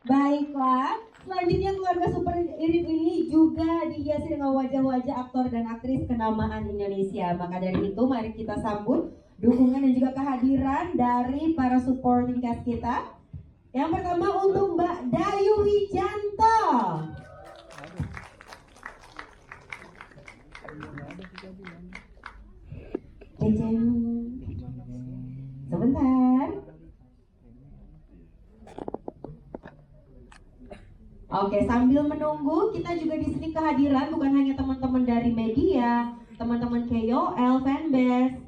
Baiklah, selanjutnya keluarga super irit ini juga dihiasi dengan wajah-wajah aktor dan aktris kenamaan Indonesia. Maka dari itu mari kita sambut dukungan dan juga kehadiran dari para supporting cast kita. Yang pertama untuk Mbak Dayu Wijanto. Jeng, sebentar. Oke, sambil menunggu kita juga di sini kehadiran bukan hanya teman-teman dari media, teman-teman KOL, fanbase,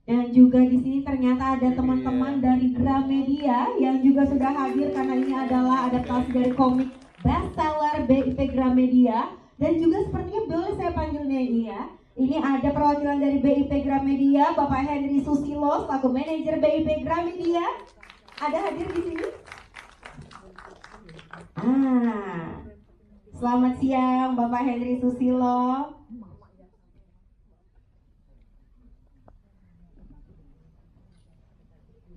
dan juga di sini ternyata ada teman-teman dari Gramedia yang juga sudah hadir karena ini adalah adaptasi dari komik bestseller BIP Gramedia. Dan juga sepertinya boleh saya panggilnya ini ya. Ini ada perwakilan dari BIP Gramedia, Bapak Henry Susilo, selaku manajer BIP Gramedia. Ada hadir di sini? Selamat siang Bapak Henry Susilo.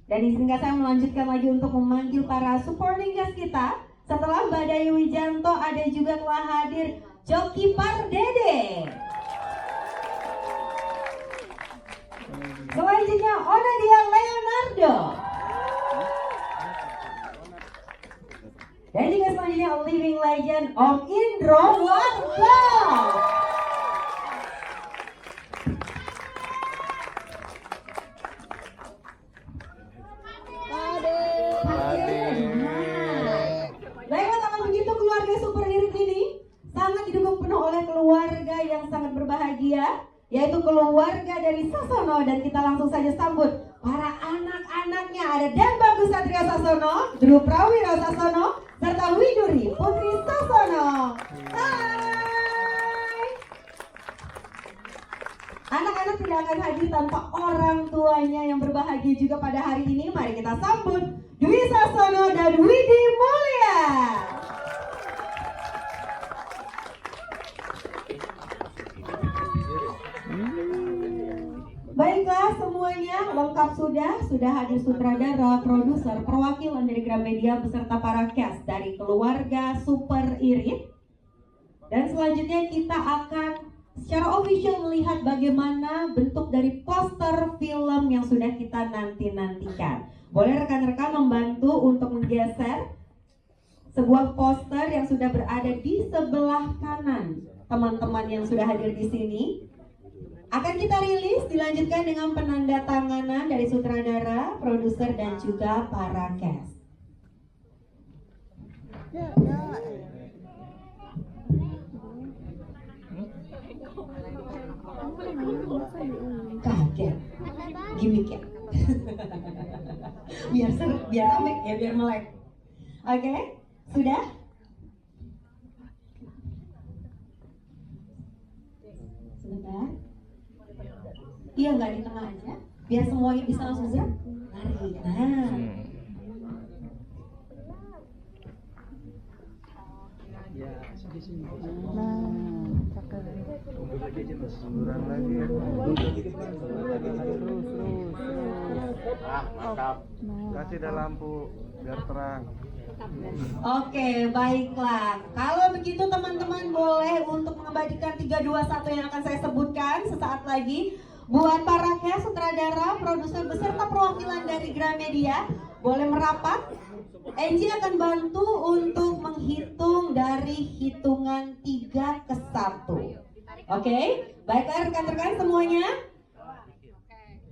Dan izinkan saya melanjutkan lagi untuk memanggil para supporting guest kita. Setelah Mbak Dayu Wijanto ada juga telah hadir Joki Pardede. Selanjutnya Onadia Leonardo. Dan juga selanjutnya living legend Om Indro Warta. Baiklah, kalau begitu keluarga super irit ini sangat didukung penuh oleh keluarga yang sangat berbahagia, yaitu keluarga dari Sasono. Dan kita langsung saja sambut para anak-anaknya. Ada Dan Bagus Satria Sasono, Drew Prawiro Sasono, serta Widuri Putri Sasono. Hai. Anak-anak tidak akan hadir tanpa orang tuanya yang berbahagia juga pada hari ini. Mari kita sambut Dwi Sasono dan Widi Mulia. Baiklah, semuanya lengkap sudah hadir sutradara, produser, perwakilan dari Gramedia beserta para cast dari keluarga super irit. Dan selanjutnya kita akan secara official melihat bagaimana bentuk dari poster film yang sudah kita nanti-nantikan. Boleh rekan-rekan membantu untuk menggeser sebuah poster yang sudah berada di sebelah kanan teman-teman yang sudah hadir di sini. Akan kita rilis, dilanjutkan dengan penandatanganan dari sutradara, produser, dan juga para cast. Kaget, gimmick ya. biar seru, biar rame ya, biar melek. Oke, sudah? Sebentar. Iya, nggak di tengah aja, biar semuanya bisa langsung gerak. Lari. Mantap. Kasih ada lampu biar terang. Oke, baiklah. Kalau begitu teman-teman boleh untuk mengabadikan 3, 2, 1 yang akan saya sebutkan sesaat lagi. Buat para cast, sutradara, produser beserta perwakilan dari Gramedia boleh merapat. Angie akan bantu untuk menghitung dari hitungan 3 ke 1. Oke, baiklah rekan-rekan semuanya.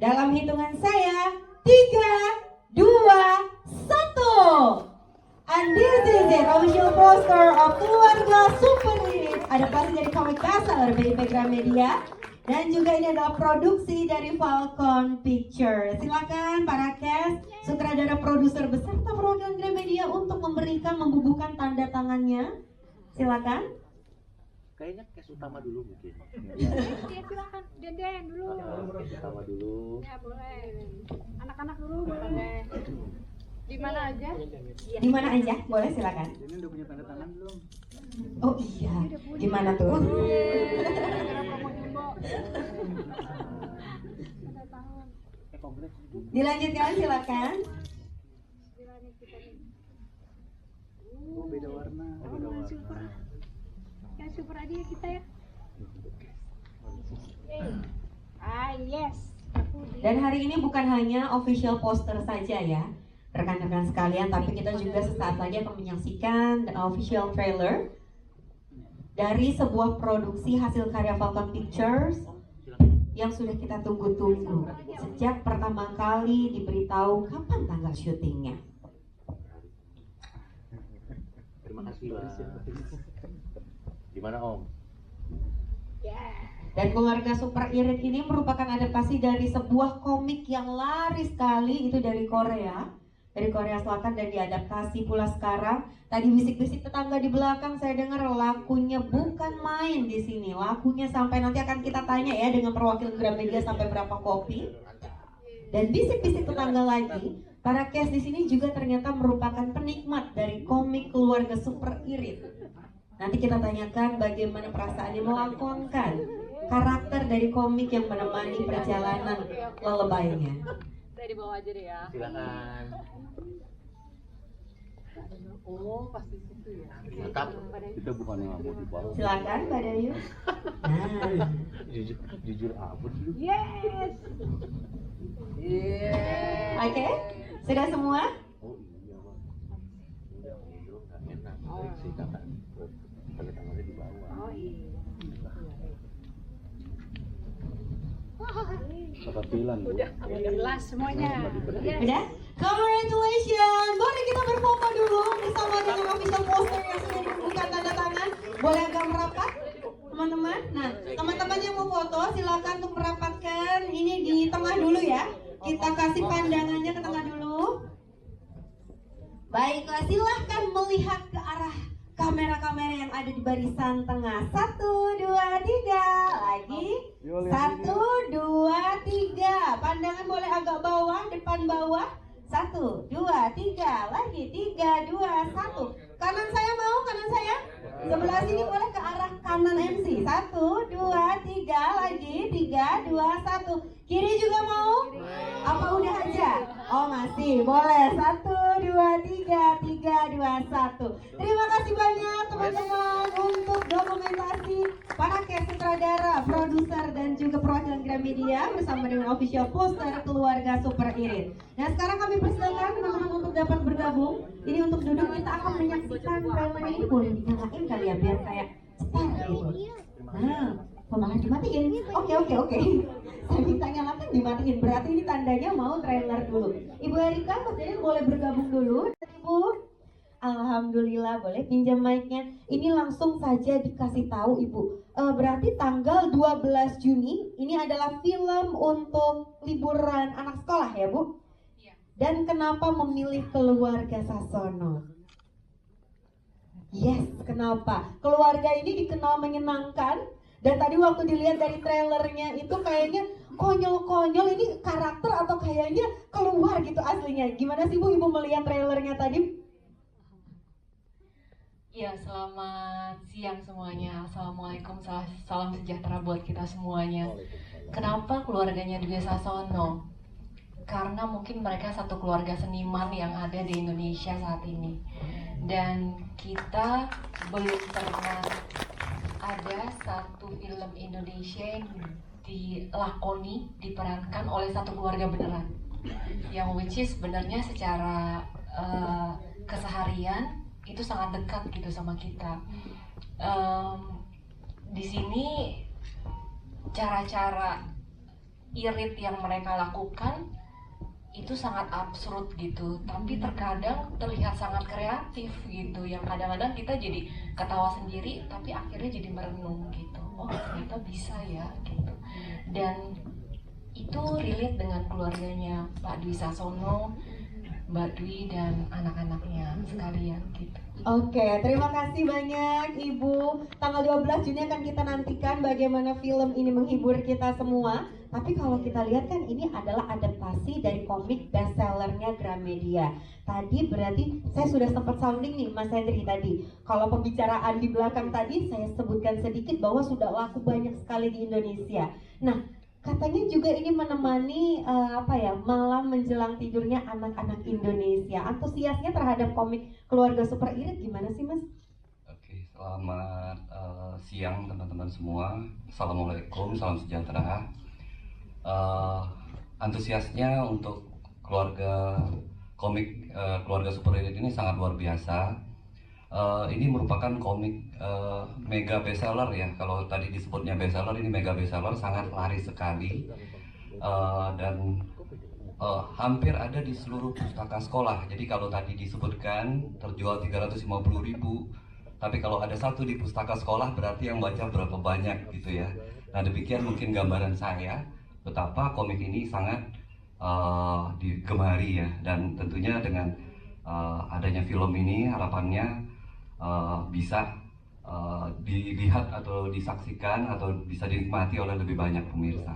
Dalam hitungan saya 3, 2, 1. And this is it, official poster of keluarga super irit. Adaptasi dari komik bestseller BIP Gramedia. Dan juga ini adalah produksi dari Falcon Pictures. Silakan para cast, sutradara, produser beserta perwakilan Gramedia untuk membubuhkan tanda tangannya. Silakan. Kayaknya cast utama dulu mungkin. Ya, silakan Deden dulu. Cast utama dulu. Ya boleh. Anak-anak dulu boleh. Di mana aja? Di mana aja? Boleh silakan. Ini udah punya tanda tangan belum? Oh iya. Gimana tuh? Kompleks. Dilanjutkan silakan. super. Yang super aja ya kita ya. Yes. Dan hari ini bukan hanya official poster saja ya, rekan-rekan sekalian, tapi kita juga sesaat lagi akan menyaksikan the official trailer dari sebuah produksi hasil karya Falcon Pictures yang sudah kita tunggu-tunggu sejak pertama kali diberitahu kapan tanggal syutingnya. Terima kasih Bang. Gimana Om? Dan Keluarga Super Irit ini merupakan adaptasi dari sebuah komik yang laris sekali, itu dari Korea Selatan, dan diadaptasi pula sekarang. Tadi bisik-bisik tetangga di belakang, saya dengar lakunya bukan main di sini. Lakunya sampai nanti akan kita tanya ya dengan perwakilan Gramedia sampai berapa kopi. Dan bisik-bisik tetangga lagi, para cast di sini juga ternyata merupakan penikmat dari komik Keluarga Super Irit. Nanti kita tanyakan bagaimana perasaannya melakonkan karakter dari komik yang menemani perjalanan lelebaynya. Saya dibawa aja deh ya. Silakan. Oh, pasti situ ya. Mantap. Kita bukan yang mau dibawa. Silakan Mbak Dayu. Nah, Jujur apa sih? Yes. oke, sudah semua? Oh iya Bang. Udah ngobrol nggak enak. Sih kakak. Tanda tangannya di bawah. Oh iya. Kebetulan Bu. Udah jelas semuanya. Yes. Udah? Congratulations! Boleh kita berfoto dulu bersama dengan official poster yang sudah dibuka tanda tangan. Boleh agak merapat, teman-teman? Nah, teman-teman yang mau foto silakan untuk merapatkan. Ini di tengah dulu ya. Kita kasih pandangannya ke tengah dulu. Baiklah, silahkan melihat ke arah kamera-kamera yang ada di barisan tengah. 1, 2, 3. Lagi. 1, 2, 3. Pandangan boleh agak bawah, depan bawah. 1, 2, 3. Lagi. 3, 2, 1. Kanan saya mau, kanan saya. Sebelah sini boleh ke arah kanan MC. 1, 2, 3. Lagi. 3, 2, 1. Kiri juga mau? Apa udah aja? Oh masih, boleh. 1, 2, 3. 3, 2, 1. Terima kasih banyak teman-teman untuk dokumentasi para cast, sutradara, produser, dan juga perwakilan Gramedia bersama dengan official poster Keluarga Super Irit. Nah sekarang kami persilakan teman-teman untuk dapat bergabung. Ini untuk duduk, kita akan menyaksikan trailer ini. Boleh dinyalain kali ya biar kayak star gitu. Nah, pemalas dimatiin. Oke. Saya minta nyalakan dimatiin. Berarti ini tandanya mau trailer dulu. Ibu Erika, Mas Daniel boleh bergabung dulu. Ibu, alhamdulillah boleh pinjam mic-nya. Ini langsung saja dikasih tahu Ibu. Berarti tanggal 12 Juni ini adalah film untuk liburan anak sekolah ya Bu? Iya. Dan kenapa memilih Keluarga Sasono? Yes, kenapa? Keluarga ini dikenal menyenangkan. Dan tadi waktu dilihat dari trailernya itu kayaknya konyol-konyol, ini karakter atau kayaknya keluar gitu aslinya. Gimana sih Bu Ibu melihat trailernya tadi? Ya, selamat siang semuanya. Assalamualaikum, salam sejahtera buat kita semuanya. Kenapa keluarganya Dwi Sasono? Karena mungkin mereka satu keluarga seniman yang ada di Indonesia saat ini. Dan kita belum pernah ada satu film Indonesia yang dilakoni, diperankan oleh satu keluarga beneran. Yang which is sebenarnya secara keseharian itu sangat dekat gitu sama kita. Di sini cara-cara irit yang mereka lakukan itu sangat absurd gitu, tapi terkadang terlihat sangat kreatif gitu, yang kadang-kadang kita jadi ketawa sendiri tapi akhirnya jadi merenung gitu. Oh ternyata bisa ya gitu. Dan itu relate dengan keluarganya Pak Dwi Sasono, Mbak Dwi, dan anak-anaknya sekalian gitu. Oke, terima kasih banyak Ibu. Tanggal 12 Juni akan kita nantikan bagaimana film ini menghibur kita semua. Tapi kalau kita lihat kan ini adalah adaptasi dari komik bestsellernya Gramedia. Tadi berarti saya sudah sempat sounding nih Mas Hendri tadi. Kalau pembicaraan di belakang tadi saya sebutkan sedikit bahwa sudah laku banyak sekali di Indonesia. Nah, katanya juga ini menemani malam menjelang tidurnya anak-anak Indonesia. Antusiasnya terhadap komik Keluarga Super Irit gimana sih Mas? Oke, selamat siang teman-teman semua. Assalamualaikum, salam sejahtera. Antusiasnya untuk keluarga komik keluarga Super Irit ini sangat luar biasa. Ini merupakan komik mega bestseller ya. Kalau tadi disebutnya bestseller, ini mega bestseller, sangat laris sekali. Dan hampir ada di seluruh pustaka sekolah. Jadi kalau tadi disebutkan terjual 350.000, tapi kalau ada satu di pustaka sekolah berarti yang baca berapa banyak gitu ya. Nah, demikian mungkin gambaran saya betapa komik ini sangat digemari ya. Dan tentunya dengan adanya film ini harapannya bisa dilihat atau disaksikan atau bisa dinikmati oleh lebih banyak pemirsa.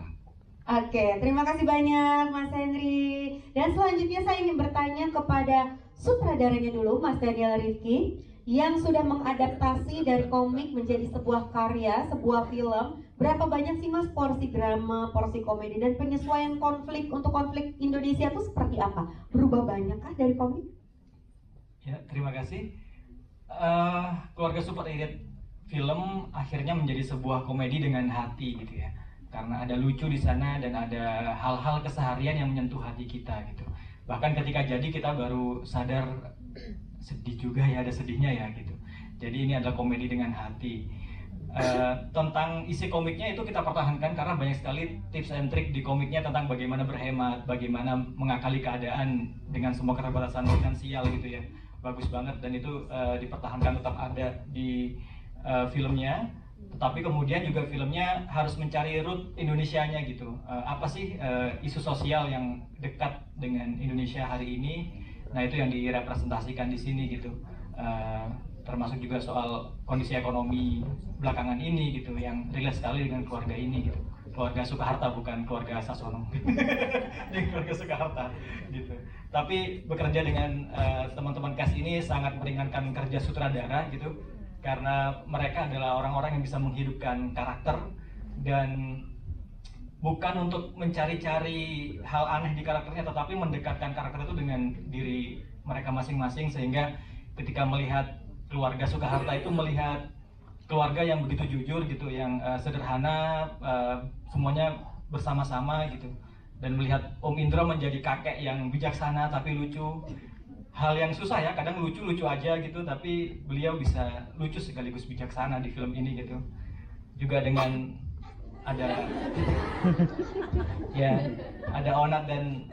Oke, terima kasih banyak Mas Henry. Dan selanjutnya saya ingin bertanya kepada sutradaranya dulu, Mas Daniel Rifki, yang sudah mengadaptasi dari komik menjadi sebuah karya, sebuah film. Berapa banyak sih Mas porsi drama, porsi komedi, dan penyesuaian konflik untuk konflik Indonesia itu seperti apa? Berubah banyakkah dari komik? Ya, terima kasih. Keluarga Super Irit film akhirnya menjadi sebuah komedi dengan hati gitu ya. Karena ada lucu di sana dan ada hal-hal keseharian yang menyentuh hati kita gitu. Bahkan ketika jadi kita baru sadar sedih juga ya, ada sedihnya ya gitu. Jadi ini adalah komedi dengan hati. Tentang isi komiknya itu kita pertahankan karena banyak sekali tips and trick di komiknya tentang bagaimana berhemat, bagaimana mengakali keadaan dengan semua keterbatasan finansial gitu ya. Bagus banget dan itu dipertahankan, tetap ada di filmnya. Tetapi kemudian juga filmnya harus mencari root Indonesianya gitu. Apa sih isu sosial yang dekat dengan Indonesia hari ini? Nah, itu yang direpresentasikan di sini gitu. Termasuk juga soal kondisi ekonomi belakangan ini gitu, yang relate sekali dengan keluarga ini gitu. Keluarga Soeharto, bukan keluarga Sasono. Ini keluarga Soeharto gitu. Tapi bekerja dengan teman-teman cast ini sangat meringankan kerja sutradara gitu. Karena mereka adalah orang-orang yang bisa menghidupkan karakter dan bukan untuk mencari-cari hal aneh di karakternya, tetapi mendekatkan karakter itu dengan diri mereka masing-masing, sehingga ketika melihat keluarga Soeharto itu melihat keluarga yang begitu jujur gitu, yang sederhana, semuanya bersama-sama gitu, dan melihat Om Indro menjadi kakek yang bijaksana tapi lucu. Hal yang susah ya, kadang lucu-lucu aja gitu, tapi beliau bisa lucu sekaligus bijaksana di film ini gitu. Juga dengan ada ya, ada Onat dan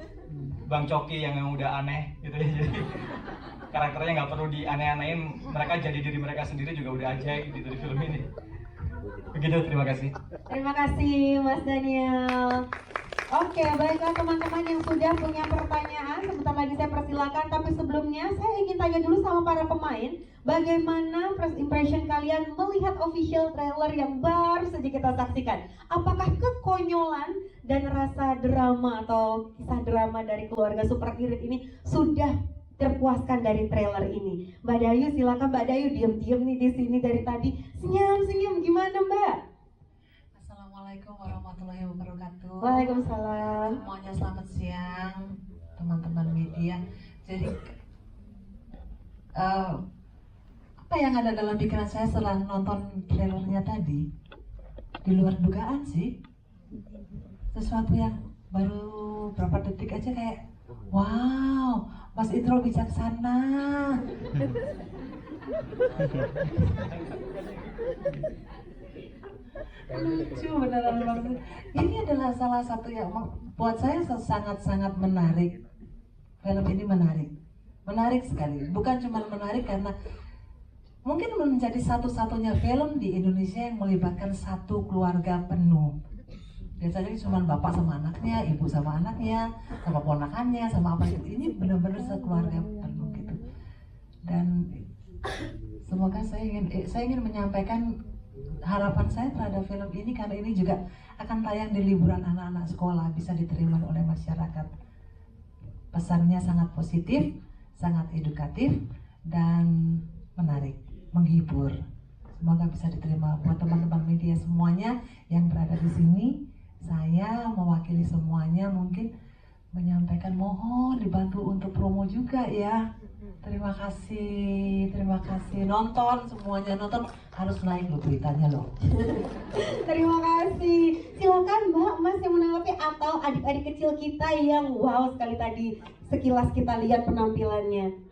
Bang Coki yang udah aneh gitu ya. Jadi karakternya nggak perlu dianeh-anehin, mereka jadi diri mereka sendiri juga udah ajaib gitu di film ini. Begitu, terima kasih. Terima kasih Mas Daniel. Oke, baiklah teman-teman yang sudah punya pertanyaan, sebentar lagi saya persilakan. Tapi sebelumnya saya ingin tanya dulu sama para pemain, bagaimana first impression kalian melihat official trailer yang baru saja kita saksikan? Apakah kekonyolan dan rasa drama atau kisah drama dari keluarga Super Irit ini sudah terpuaskan dari trailer ini? Mbak Dayu, silakan Mbak Dayu, diam-diam nih di sini dari tadi, senyum-senyum, gimana Mbak? Assalamualaikum warahmatullahi wabarakatuh. Waalaikumsalam. Semuanya selamat siang, teman-teman media. Jadi apa yang ada dalam pikiran saya setelah nonton trailernya tadi, di luar dugaan sih. Sesuatu yang baru berapa detik aja kayak, wow, Mas Indro bijaksana. Lucu beneran banget. Ini adalah salah satu yang buat saya sangat-sangat menarik. Film ini menarik sekali. Bukan cuma menarik karena mungkin menjadi satu-satunya film di Indonesia yang melibatkan satu keluarga penuh. Biasanya cuma bapak sama anaknya, ibu sama anaknya, sama ponakannya, sama apa gitu. Ini benar-benar sekeluarga penuh gitu. Dan semoga saya ingin menyampaikan harapan saya terhadap film ini, karena ini juga akan tayang di liburan anak-anak sekolah, bisa diterima oleh masyarakat. Pesannya sangat positif, sangat edukatif, dan menarik, menghibur. Semoga bisa diterima buat teman-teman media semuanya yang berada di sini. Saya mewakili semuanya mungkin menyampaikan mohon dibantu untuk promo juga ya. Terima kasih. Nonton semuanya, nonton harus naik loh beritanya loh. Terima kasih. Silakan Mbak, Mas yang menanggapi atau adik-adik kecil kita yang wow sekali tadi sekilas kita lihat penampilannya.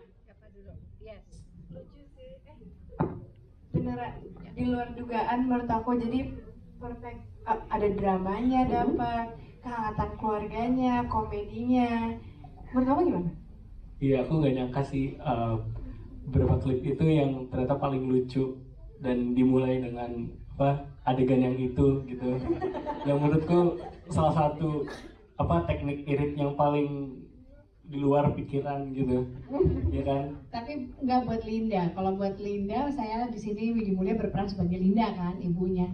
Beneran di luar dugaan menurut aku, jadi perfect. Ada dramanya, dapat kehangatan keluarganya, komedinya. Menurut kamu gimana? Iya, aku nggak nyangka sih beberapa klip itu yang ternyata paling lucu dan dimulai dengan adegan yang itu gitu. Yang menurutku salah satu teknik irit yang paling di luar pikiran gitu, ya kan? Tapi nggak buat Linda. Kalau buat Linda, saya di sini Widi Mulia berperan sebagai Linda kan, ibunya.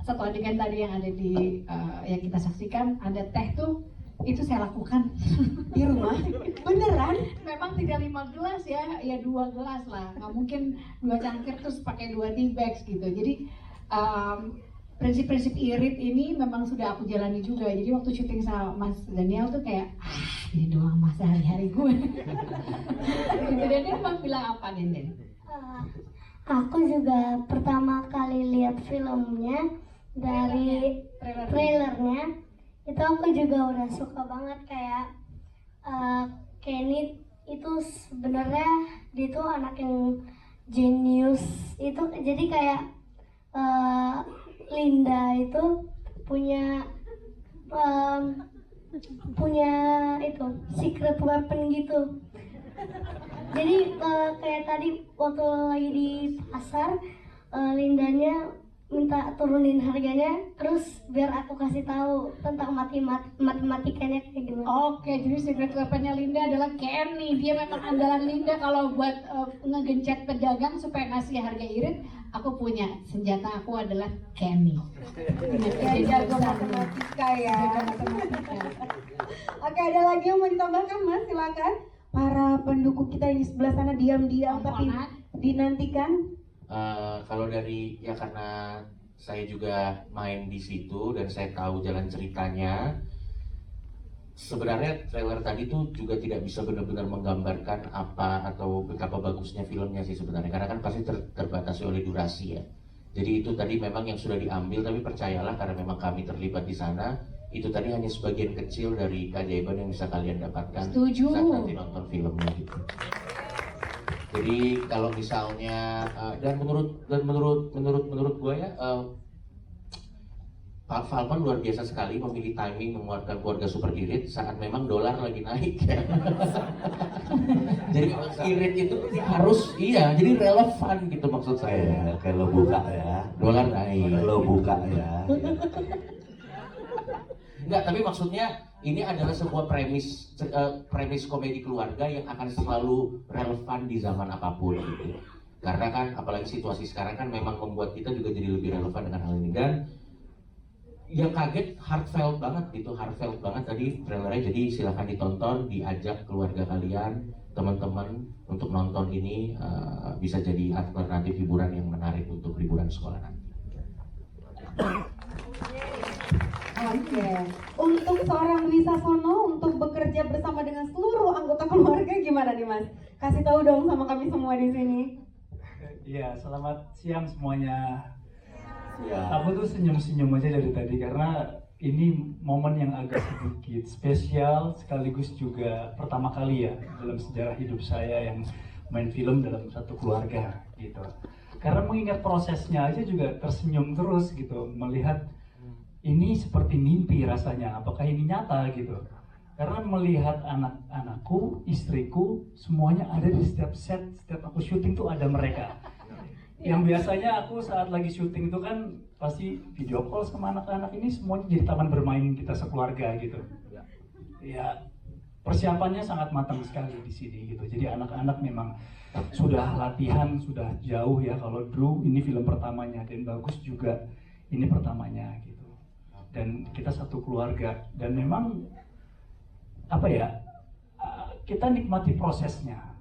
Satu adegan tadi yang ada di yang kita saksikan, ada teh tuh, itu saya lakukan Di rumah? Beneran? Memang tidak 5 gelas ya 2 gelas lah. Nggak mungkin 2 cangkir terus pakai 2 tea bags gitu. Jadi prinsip-prinsip irit ini memang sudah aku jalani juga. Jadi waktu syuting sama Mas Daniel tuh kayak ini doang mas sehari-hari gue. Gitu. Deden mau bilang apa Deden? Aku juga pertama kali lihat filmnya dari trailernya, itu aku juga udah suka banget kayak Kenny itu sebenarnya dia tuh anak yang jenius itu, jadi kayak Linda itu punya itu secret weapon gitu. Jadi kayak tadi waktu lagi di pasar, Lindanya minta turunin harganya, terus biar aku kasih tahu tentang matematikanya kayak gimana. Oke, jadi secret weaponnya Linda adalah Kenny. Dia memang andalan Linda kalau buat ngegencet pedagang supaya ngasih harga irit. Aku punya senjata, aku adalah Kenny. Jago matematika ya. Oke, ada lagi yang mau ditambahkan Mas? Silakan. Para pendukung kita yang di sebelah sana diam-diam tapi dinantikan. Kalau dari karena saya juga main di situ dan saya tahu jalan ceritanya, sebenarnya trailer tadi tuh juga tidak bisa benar-benar menggambarkan apa atau betapa bagusnya filmnya sih sebenarnya, karena kan pasti terbatasi oleh durasi ya. Jadi itu tadi memang yang sudah diambil, tapi percayalah karena memang kami terlibat di sana, itu tadi hanya sebagian kecil dari keajaiban yang bisa kalian dapatkan saat nanti nonton filmnya gitu. Jadi kalau misalnya dan menurut gue ya, Pak Falcon luar biasa sekali memilih timing mengeluarkan keluarga super irit saat memang dolar lagi naik ya. Jadi irit itu harus jadi relevan gitu maksud saya. Kalau buka ya, dolar naik. Kalau buka ya. Enggak, tapi maksudnya ini adalah sebuah premis komedi keluarga yang akan selalu relevan di zaman apapun gitu. Karena kan apalagi situasi sekarang kan memang membuat kita juga jadi lebih relevan dengan hal ini. Dan yang kaget heartfelt banget tadi trailernya. Jadi silahkan ditonton, diajak keluarga kalian, teman-teman untuk nonton ini, bisa jadi alternatif hiburan yang menarik untuk liburan sekolah nanti. Oke, untuk seorang Dwi Sasono untuk bekerja bersama dengan seluruh anggota keluarga gimana nih Mas? Kasih tahu dong sama kami semua di sini. Iya, selamat siang semuanya. Ya. Aku tuh senyum-senyum aja dari tadi karena ini momen yang agak sedikit spesial sekaligus juga pertama kali ya dalam sejarah hidup saya yang main film dalam satu keluarga gitu. Karena mengingat prosesnya aja juga tersenyum terus gitu, melihat ini seperti mimpi rasanya, apakah ini nyata gitu. Karena melihat anak-anakku, istriku, semuanya ada di setiap set, setiap aku syuting tuh ada mereka. Yang biasanya aku saat lagi syuting itu kan pasti video call sama anak-anak, ini semuanya jadi taman bermain kita sekeluarga gitu. Ya persiapannya sangat matang sekali di sini gitu. Jadi anak-anak memang sudah latihan, sudah jauh ya. Kalau Drew ini film pertamanya dan Bagus juga ini pertamanya gitu. Dan kita satu keluarga dan memang kita nikmati prosesnya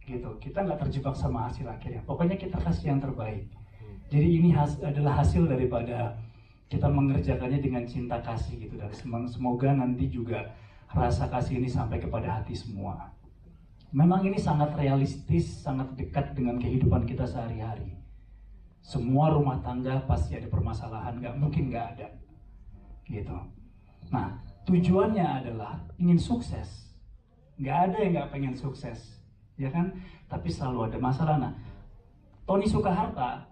gitu, kita nggak terjebak sama hasil akhirnya, pokoknya kita kasih yang terbaik. Jadi ini adalah hasil daripada kita mengerjakannya dengan cinta kasih gitu, dan semoga nanti juga rasa kasih ini sampai kepada hati semua. Memang ini sangat realistis, sangat dekat dengan kehidupan kita sehari-hari. Semua rumah tangga pasti ada permasalahan, nggak mungkin nggak ada, gitu. Nah, tujuannya adalah ingin sukses. Nggak ada yang nggak pengen sukses, ya kan? Tapi selalu ada masalah. Nah, Tony Soeharto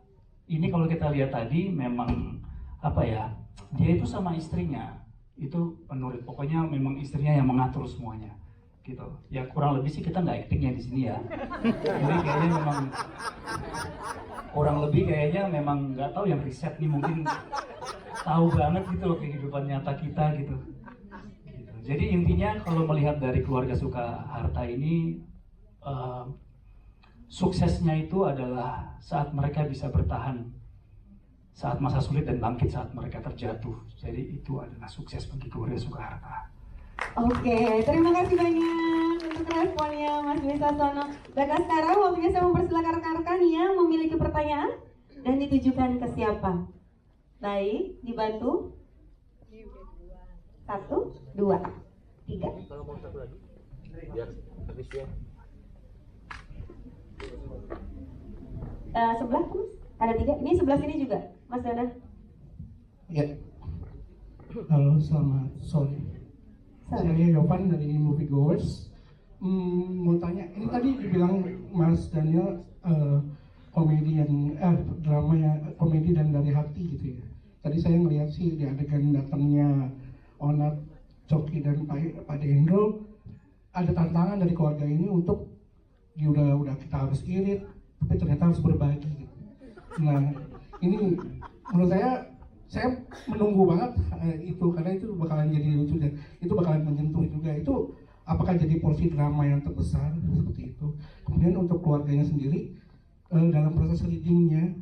ini kalau kita lihat tadi memang apa ya? Dia itu sama istrinya itu penurut, pokoknya memang istrinya yang mengatur semuanya. Gitu. Ya kurang lebih sih, kita nggak actingnya di sini ya. Jadi kayaknya memang kurang lebih kayaknya memang nggak tahu yang riset nih mungkin tahu banget gitu loh kehidupan nyata kita gitu. Jadi intinya kalau melihat dari keluarga Soeharto ini suksesnya itu adalah saat mereka bisa bertahan saat masa sulit dan bangkit saat mereka terjatuh. Jadi itu adalah sukses bagi keluarga Soeharto. Oke, terima kasih banyak untuk responnya Mas Dwi Sasono. Baiklah, sekarang waktunya saya mempersilakan rekan-rekan yang memiliki pertanyaan dan ditujukan ke siapa. Baik, dibantu. 1, 2, 3. Sebelah Mas, ada 3. Ini sebelah sini juga, Mas Dana. Ya. Halo, selamat sore. Saya Yovan dari Movie Goers. Mau tanya, ini tadi dibilang Mas Daniel komedi yang drama ya, komedi dan dari hati gitu ya. Tadi saya ngeliat sih di adegan datangnya Onat, Coki dan Pak Dendro, ada tantangan dari keluarga ini untuk udah kita harus irit, tapi ternyata harus berbagi gitu. Nah, ini menurut saya menunggu banget itu, karena itu bakalan jadi lucu dan itu bakalan menyentuh juga. Itu apakah jadi porsi drama yang terbesar seperti itu. Kemudian untuk keluarganya sendiri dalam proses readingnya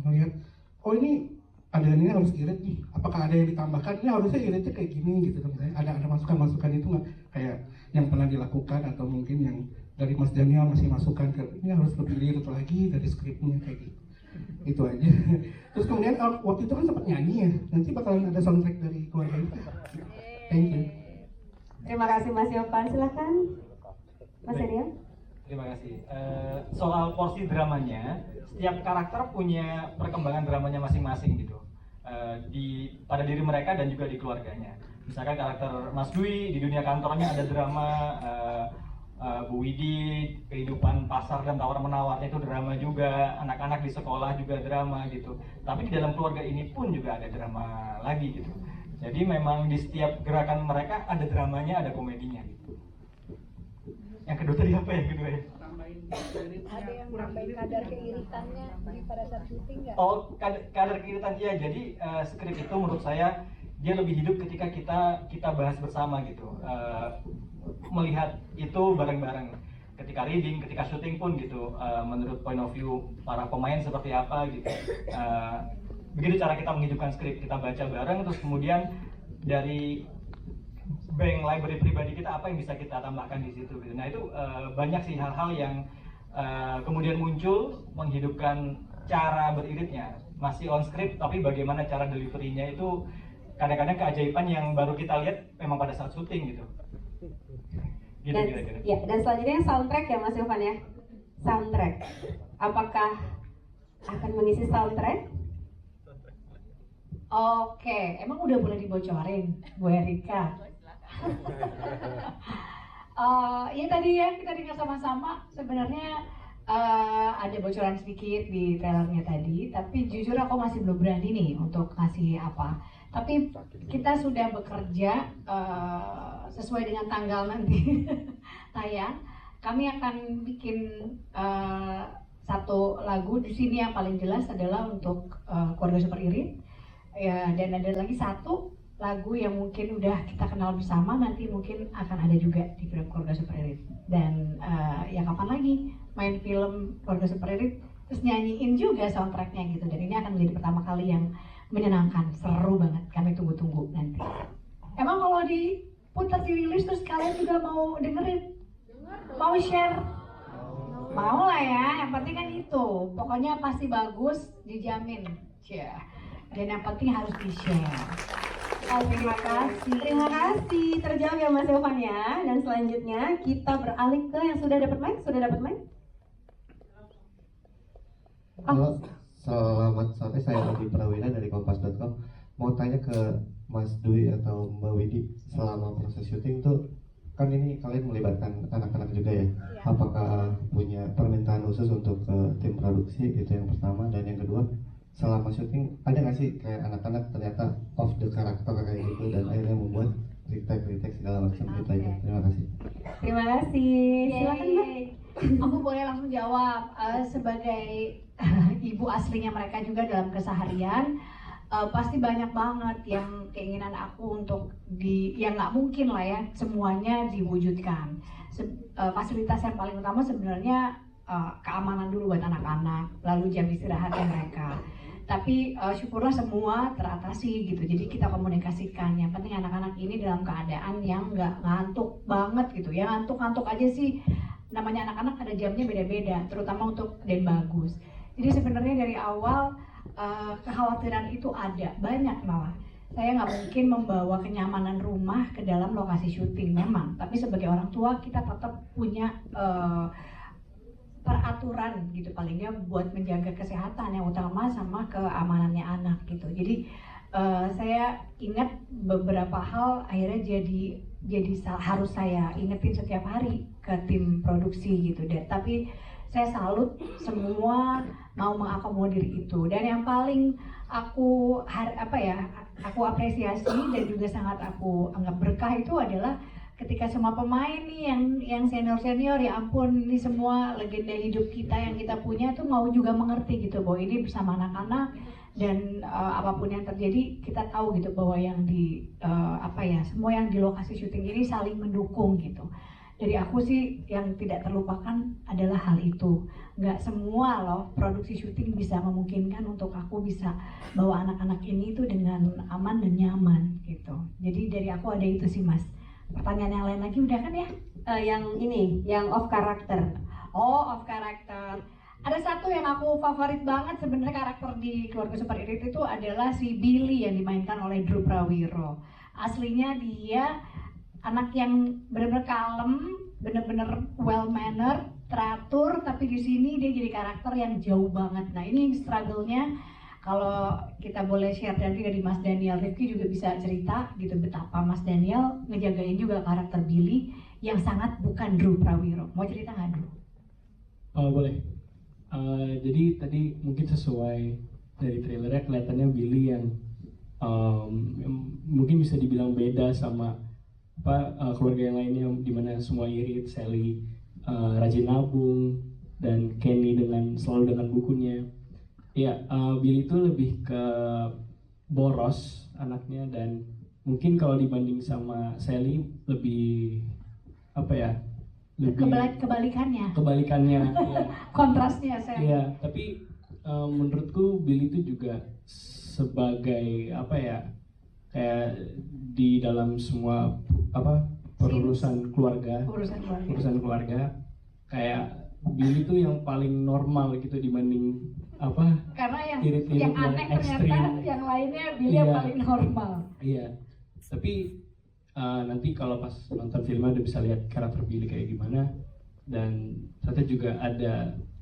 melihat, oh ini adegan ini harus irit nih, apakah ada yang ditambahkan, ini harusnya iritnya kayak gini gitu kan. Ada masukan-masukan itu nggak, kayak yang pernah dilakukan atau mungkin yang dari Mas Daniel masih masukan ke ini harus lebih irit lagi dari skripnya kayak gitu. Itu aja. Terus kemudian waktu itu kan sempat nyanyi ya, nanti bakalan ada soundtrack dari keluarga itu. Thank you. Terima kasih Mas Yovan, silakan Mas Daniel. Terima kasih. Soal porsi dramanya, setiap karakter punya perkembangan dramanya masing-masing gitu. Pada diri mereka dan juga di keluarganya. Misalkan karakter Mas Dwi di dunia kantornya ada drama, Bu Widi kehidupan pasar dan tawar-menawarnya itu drama juga, anak-anak di sekolah juga drama gitu. Tapi di dalam keluarga ini pun juga ada drama lagi gitu. Jadi memang di setiap gerakan mereka ada dramanya, ada komedinya gitu. Yang kedua tadi apa yang kedua ya? Ada yang nambahin kadar keiritannya pada saat syuting nggak? Oh, kadar keiritan ya. Jadi skrip itu menurut saya dia lebih hidup ketika kita bahas bersama gitu. Melihat itu bareng-bareng. Ketika reading, ketika syuting pun gitu. Menurut point of view para pemain seperti apa gitu. Begitu cara kita menghidupkan skrip, kita baca bareng, terus kemudian dari bank library pribadi kita apa yang bisa kita tambahkan di situ gitu. Nah itu banyak sih hal-hal yang kemudian muncul menghidupkan cara beriritnya. Masih on script tapi bagaimana cara deliverynya itu kadang-kadang keajaiban yang baru kita lihat memang pada saat syuting gitu. Gitu kira-kira. Ya, dan selanjutnya soundtrack ya Mas Yovan ya. Soundtrack. Apakah akan mengisi soundtrack? Oke, emang udah boleh dibocorin, Bu Erika? Ya tadi ya kita dengar sama-sama sebenarnya ada bocoran sedikit di trailernya tadi, tapi jujur aku masih belum berani nih untuk ngasih apa. Tapi kita sudah bekerja sesuai dengan tanggal nanti tayang. Kami akan bikin satu lagu di sini yang paling jelas adalah untuk keluarga Super Irit. Ya, dan ada lagi satu lagu yang mungkin udah kita kenal bersama, nanti mungkin akan ada juga di film Keluarga Super Irit. Dan ya kapan lagi main film Keluarga Super Irit terus nyanyiin juga soundtracknya gitu. Dan ini akan menjadi pertama kali yang menyenangkan, seru banget, kami tunggu-tunggu nanti. Emang kalau diputar dirilis terus kalian juga mau dengerin? Mau share? Mau lah ya, yang penting kan itu. Pokoknya pasti bagus, dijamin. Dan yang penting harus di-share. Terima kasih. Terima kasih. Terjawab ya Mas Yovan ya. Dan selanjutnya kita beralih ke yang sudah dapat mic. Sudah dapat mic? Halo, selamat sore. Saya Adi Prawira dari Kompas.com. Mau tanya ke Mas Dwi atau Mbak Widi, selama proses syuting tuh kan ini kalian melibatkan anak-anak juga ya? Apakah punya permintaan khusus untuk tim produksi? Itu yang pertama. Dan yang kedua, selama syuting ada nggak sih kayak anak-anak ternyata off the karakter kayak gitu dan akhirnya membuat retake segala macam gitu aja. Terima kasih. Terima kasih. Silakan Mbak. Aku boleh langsung jawab. Sebagai ibu aslinya mereka juga dalam keseharian, pasti banyak banget yang keinginan aku untuk yang nggak mungkin lah ya semuanya diwujudkan. Fasilitas yang paling utama sebenarnya keamanan dulu buat anak-anak, lalu jam istirahatnya mereka. Tapi syukurlah semua teratasi gitu. Jadi kita komunikasikan. Yang penting anak-anak ini dalam keadaan yang nggak ngantuk banget gitu. Ya ngantuk-ngantuk aja sih. Namanya anak-anak ada jamnya beda-beda, terutama untuk Den Bagus. Jadi sebenarnya dari awal kekhawatiran itu ada, banyak malah. Saya nggak mungkin membawa kenyamanan rumah ke dalam lokasi syuting memang. Tapi sebagai orang tua kita tetap punya peraturan gitu palingnya buat menjaga kesehatan yang utama sama keamanannya anak gitu. Jadi saya ingat beberapa hal akhirnya jadi harus saya ingetin setiap hari ke tim produksi gitu deh. Tapi saya salut semua mau mengakomodir itu. Dan yang paling aku aku apresiasi dan juga sangat aku anggap berkah itu adalah ketika semua pemain nih yang senior ya ampun, ini semua legenda hidup kita yang kita punya tuh mau juga mengerti gitu bahwa ini bersama anak-anak dan apapun yang terjadi kita tahu gitu bahwa yang semua yang di lokasi syuting ini saling mendukung gitu. Dari aku sih yang tidak terlupakan adalah hal itu. Nggak semua loh produksi syuting bisa memungkinkan untuk aku bisa bawa anak-anak ini tuh dengan aman dan nyaman gitu. Jadi dari aku ada itu sih Mas. Pertanyaan yang lain lagi udah kan ya? Yang ini, yang off karakter. Oh, off karakter. Ada satu yang aku favorit banget sebenarnya karakter di Keluarga Super Irit itu adalah si Billy yang dimainkan oleh Drew Prawiro. Aslinya dia anak yang benar-benar kalem, benar-benar well mannered, teratur, tapi di sini dia jadi karakter yang jauh banget. Nah, ini struggle-nya kalau kita boleh share nanti dari Mas Daniel, Rifki juga bisa cerita gitu betapa Mas Daniel ngejagain juga karakter Billy yang sangat bukan Drew Prawiro. Mau cerita nggak Drew? Boleh. Jadi tadi mungkin sesuai dari trailernya kelihatannya Billy yang mungkin bisa dibilang beda sama keluarga yang lainnya, dimana semua irit, Sally rajin nabung dan Kenny selalu dengan bukunya. Ya, Billy itu lebih ke boros anaknya dan mungkin kalau dibanding sama Sally lebih kebalikannya. Ya. Kontrasnya saya. Iya, tapi menurutku Billy itu juga sebagai kayak di dalam semua urusan keluarga kayak Billy itu yang paling normal gitu dibanding karena yang irit-irit yang aneh ternyata yang lainnya Billy yang paling normal. Iya, tapi nanti kalau pas nonton filmnya udah bisa lihat karakter Billy kayak gimana, dan ternyata juga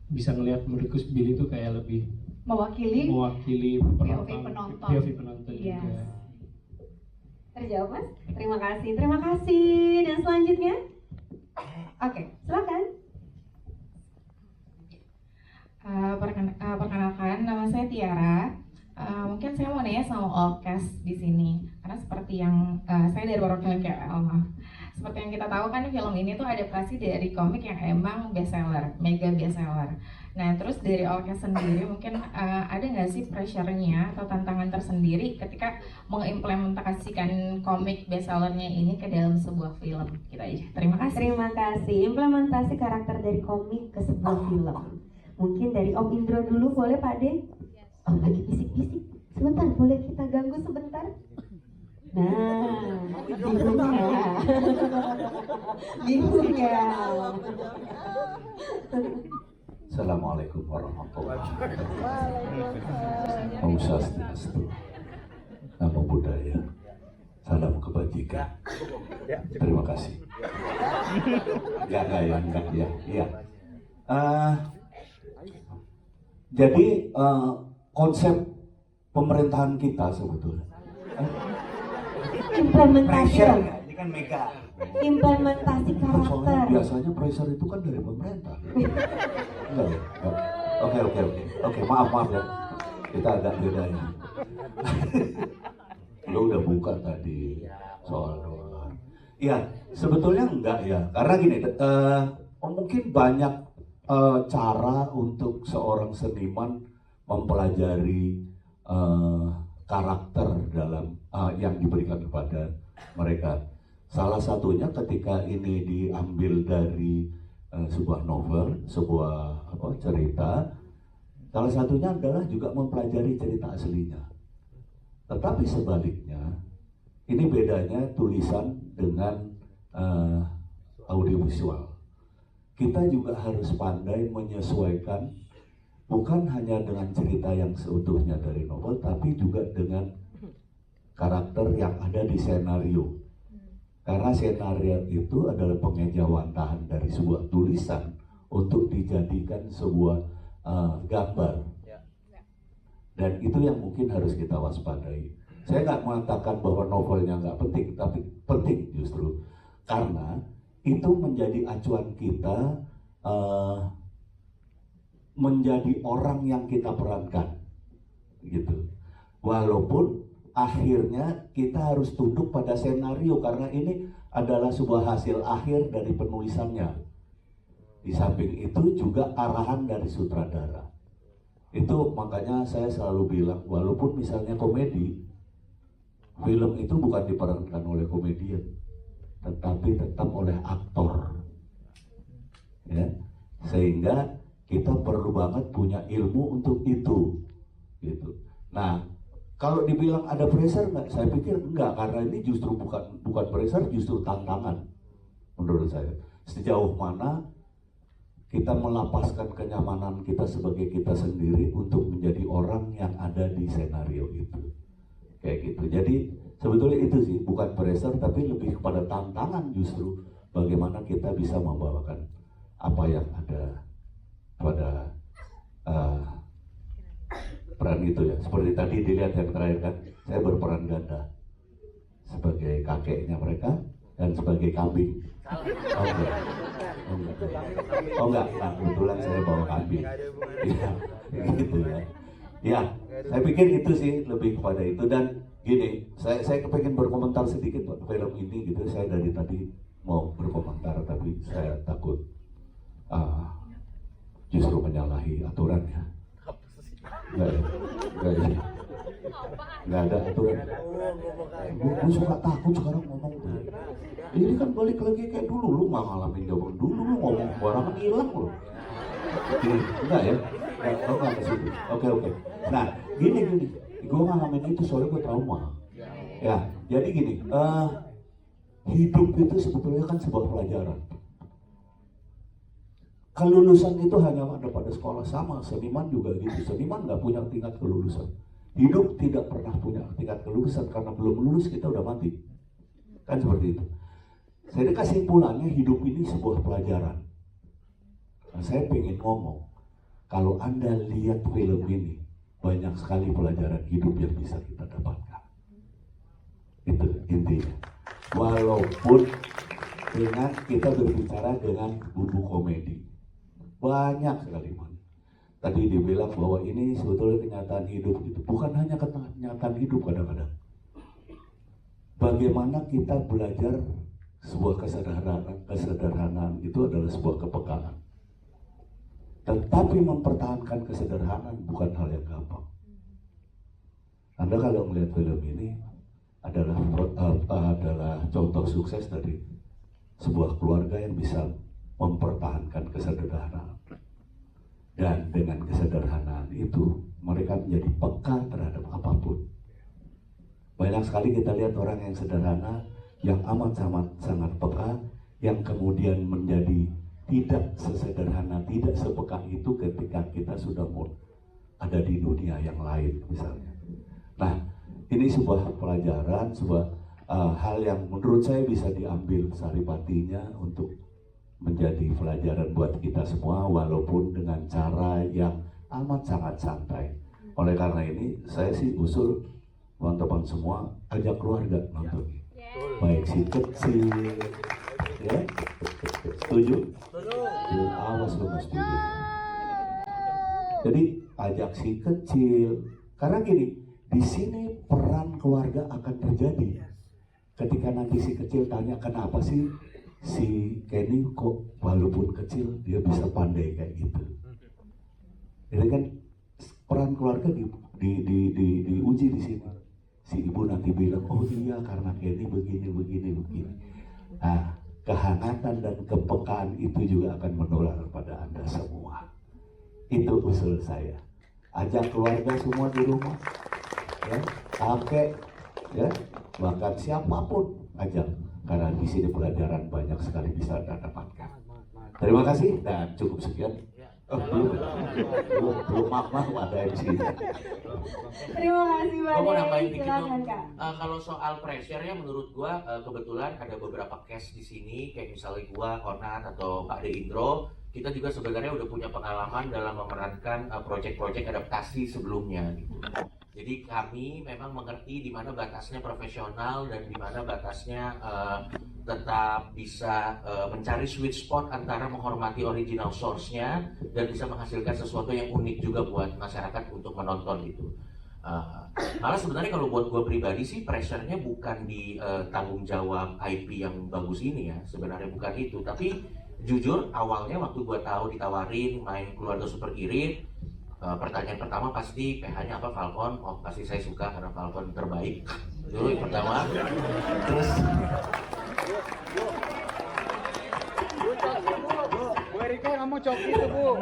bisa ngelihat menurutku Billy itu kayak lebih mewakili POV penonton yes. Juga. Terjawab Mas? Terima kasih. Dan selanjutnya? Oke, silakan. Perkenalkan, nama saya Tiara. Mungkin saya mau nanya sama Allcast di sini, karena seperti yang saya dari perwakilan KL. Seperti yang kita tahu kan film ini tuh adaptasi dari komik yang emang bestseller, mega bestseller. Nah, terus dari Allcast sendiri mungkin ada nggak sih pressure-nya atau tantangan tersendiri ketika mengimplementasikan komik bestsellernya ini ke dalam sebuah film? Gitu aja. Terima kasih. Implementasi karakter dari komik ke sebuah film. Mungkin dari Om Indro dulu, boleh Pak De? Oh, lagi bisik-bisik. Sebentar, boleh kita ganggu sebentar? Nah, bingung ya. Assalamualaikum warahmatullahi wabarakatuh. Om Swastiastu, Namo Buddhaya. Salam kebajikan. Terima kasih. Enggak ya. Iya. Jadi konsep pemerintahan kita sebetulnya. Implementasi Pressure, dong. ini kan mega. Implementasi Soalnya karakter. biasanya pressure itu kan dari pemerintah. Enggak ya? Oke, maaf ya. Kita agak beda ya. Lo udah buka tadi soal dolar. Iya, sebetulnya enggak ya. Karena gini, mungkin banyak cara untuk seorang seniman mempelajari karakter dalam yang diberikan kepada mereka. Salah satunya ketika ini diambil dari sebuah novel, sebuah cerita. Salah satunya adalah juga mempelajari cerita aslinya. Tetapi sebaliknya, ini bedanya tulisan dengan audiovisual. Kita juga harus pandai menyesuaikan bukan hanya dengan cerita yang seutuhnya dari novel, tapi juga dengan karakter yang ada di senario. Karena senario itu adalah pengejawantahan dari sebuah tulisan untuk dijadikan sebuah gambar. Dan itu yang mungkin harus kita waspadai. Saya nggak mengatakan bahwa novelnya nggak penting, tapi penting justru. Karena itu menjadi acuan kita menjadi orang yang kita perankan, gitu. Walaupun akhirnya kita harus tunduk pada senario karena ini adalah sebuah hasil akhir dari penulisannya. Di samping itu juga arahan dari sutradara. Itu makanya saya selalu bilang, walaupun misalnya komedi, film itu bukan diperankan oleh komedian, tetapi tetap oleh aktor. Ya, sehingga kita perlu banget punya ilmu untuk itu, gitu. Nah, kalau dibilang ada pressure nggak? Saya pikir enggak, karena ini justru bukan pressure, justru tantangan menurut saya. Sejauh mana kita melapaskan kenyamanan kita sebagai kita sendiri untuk menjadi orang yang ada di senario itu, kayak gitu. Jadi sebetulnya itu sih bukan pressure, tapi lebih kepada tantangan justru bagaimana kita bisa membawakan apa yang ada pada peran itu ya. Seperti tadi dilihat yang terakhir kan, saya berperan ganda sebagai kakeknya mereka dan sebagai kambing. Oh enggak, kebetulan saya bawa kambing. Ya, gitu ya. Ya, saya pikir itu sih lebih kepada itu. Dan gini, saya kepengen berkomentar sedikit Pak, film ini gitu. Saya dari tadi mau berkomentar tapi saya takut justru menyalahi aturan ya. Nggak ada aturan. Gue suka takut sekarang ngomong tuh. Ini kan balik lagi kayak dulu, lu nggak ngalamin zaman dulu, lu ngomong barangan hilang lu. Enggak ya? Enggak ke situ. Oke. Nah, gini. Gue ngalamin itu soalnya gue trauma. Ya, jadi gini. Hidup itu sebetulnya kan sebuah pelajaran. Kelulusan itu hanya ada pada sekolah, sama seniman juga gitu. Seniman nggak punya tingkat kelulusan. Hidup tidak pernah punya tingkat kelulusan karena belum lulus kita udah mati. Kan seperti itu. Jadi kesimpulannya hidup ini sebuah pelajaran. Nah, saya pengen ngomong, kalau Anda lihat film ini, banyak sekali pelajaran hidup yang bisa kita dapatkan. Itu intinya. Walaupun dengan kita berbicara dengan bumbu komedi. Banyak sekali man. Tadi dibilang bahwa ini sebetulnya kenyataan hidup gitu. Bukan hanya kenyataan hidup kadang-kadang. Bagaimana kita belajar sebuah kesederhanaan itu adalah sebuah kepekaan. Tetapi mempertahankan kesederhanaan bukan hal yang gampang. Anda kalau melihat film ini adalah contoh sukses dari sebuah keluarga yang bisa mempertahankan kesederhanaan. Dan dengan kesederhanaan itu mereka menjadi peka terhadap apapun. Banyak sekali kita lihat orang yang sederhana, yang amat sangat peka, yang kemudian menjadi tidak sesederhana, tidak sepeka itu ketika kita sudah mau ada di dunia yang lain misalnya. Nah, ini sebuah pelajaran, sebuah hal yang menurut saya bisa diambil saripatinya untuk menjadi pelajaran buat kita semua, walaupun dengan cara yang amat sangat santai. Oleh karena ini saya sih usul teman-teman semua ajak keluarga nonton, baik si kecil, ya, setuju? Awas lo nggak setuju. Jadi ajak si kecil, karena gini, di sini peran keluarga akan terjadi. Ketika nanti si kecil tanya kenapa sih si Kenny kok walaupun kecil dia bisa pandai kayak gitu. Jadi kan peran keluarga diuji di sini. Si ibu nanti bilang, oh iya karena Kenny begini. Nah, kehangatan dan kepekaan itu juga akan menular pada Anda semua. Itu usul saya. Ajak keluarga semua di rumah, ya, kakek, ya, bahkan siapapun ajak. Karena di sini pelajaran banyak sekali bisa Anda dapatkan. Terima kasih dan cukup sekian. Belum maaf ada MC. Terima kasih Gue mau nambahin banyak. dikit Silakan dong. Kak. Kalau soal pressure ya menurut gue kebetulan ada beberapa case di sini kayak misalnya gue, Onat atau Pak De Indro, kita juga sebenarnya udah punya pengalaman dalam memerankan proyek-proyek adaptasi sebelumnya gitu. Jadi kami memang mengerti di mana batasnya profesional dan di mana batasnya tetap bisa mencari sweet spot antara menghormati original source-nya dan bisa menghasilkan sesuatu yang unik juga buat masyarakat untuk menonton gitu. Malah sebenarnya kalau buat gue pribadi sih pressure-nya bukan di tanggung jawab IP yang bagus ini ya, sebenarnya bukan itu. Tapi jujur awalnya waktu gue tahu ditawarin main Keluarga Super Irit, pertanyaan pertama pasti PH-nya apa, Falcon. Oh pasti saya suka karena Falcon terbaik. Itu yang pertama. Terus Bu Erika ngomong coki itu Bu.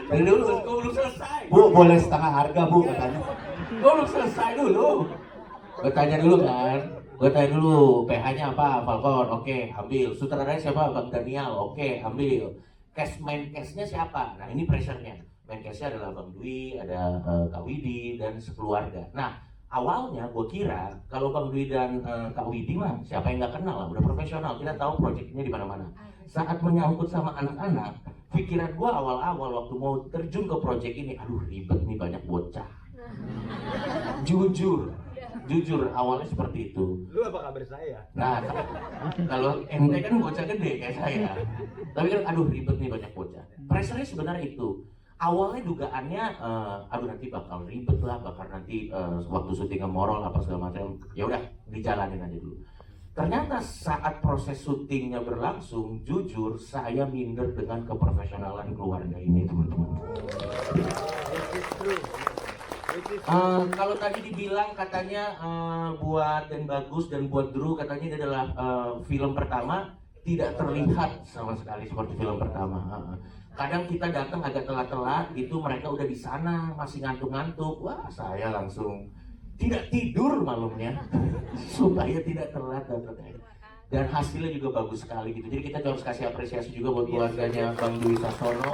dulu, gue belum selesai. Bu boleh setengah harga Bu katanya. Gue belum selesai dulu. Gue tanya dulu kan. Gue tanya dulu PH-nya apa, Falcon. Oke, ambil. Sutradara siapa, Bang Daniel. Oke, ambil. Main cast-nya siapa? Nah ini pressure-nya. Main cast-nya adalah Bang Dwi, ada Kak Widi dan sekeluarga. Nah awalnya gue kira kalau Bang Dwi dan Kak Widi mah siapa yang nggak kenal lah, udah profesional, kita tahu proyeknya di mana-mana. Saat menyangkut sama anak-anak, pikiran gue awal-awal waktu mau terjun ke proyek ini, aduh ribet nih banyak bocah. Jujur awalnya seperti itu. Lu apa kabar saya? Nah kalau ente kan bocah gede kayak saya, tapi kan aduh ribet nih banyak bocah. Pressure-nya sebenarnya itu. Awalnya dugaannya, aduh nanti bakal ribet lah, bakal nanti waktu syutingnya moral apa segala macam. Ya udah dijalanin aja dulu. Ternyata saat proses syutingnya berlangsung, jujur saya minder dengan keprofesionalan keluarga ini teman-teman. Kalau tadi dibilang katanya buat Dan Bagus dan buat Drew katanya ini adalah film pertama, tidak terlihat sama sekali seperti film pertama. Kadang kita datang agak telat-telat gitu, mereka udah di sana masih ngantuk-ngantuk. Wah, saya langsung tidak tidur malamnya supaya tidak telat datangnya. Dan hasilnya juga bagus sekali gitu. Jadi kita harus kasih apresiasi juga buat keluarganya Bang Dwi Sasono.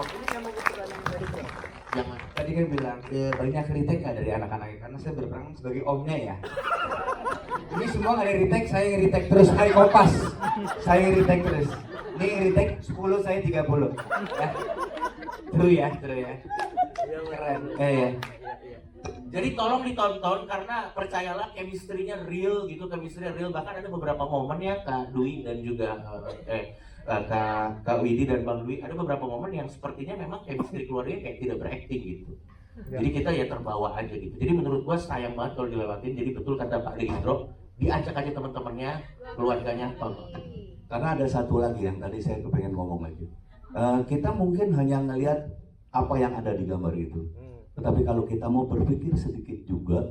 Jangan. Tadi kan bilang banyak kritik nggak dari anak-anaknya karena saya berperan sebagai omnya ya. Ini semua nggak ada retake, saya nge-retake terus hari Kompas. Saya nge-retake terus. Ini nge-retake 10, saya 30. Ya. True ya. Keren. Ya. Jadi tolong ditonton karena percayalah chemistry-nya real gitu, chemistry-nya real. Bahkan ada beberapa momen ya Kak Dwi dan juga Kak Widi dan Bang Dwi, ada beberapa momen yang sepertinya memang chemistry keluarganya kayak tidak berakting gitu. Jadi kita ya terbawa aja gitu. Jadi menurut gua sayang banget kalau dilewatin. Jadi betul kata Pak De Indro, diajak aja teman-temannya, keluarganya. Karena ada satu lagi yang tadi saya kepengen ngomong lagi. Kita mungkin hanya ngelihat apa yang ada di gambar itu. Tetapi kalau kita mau berpikir sedikit juga,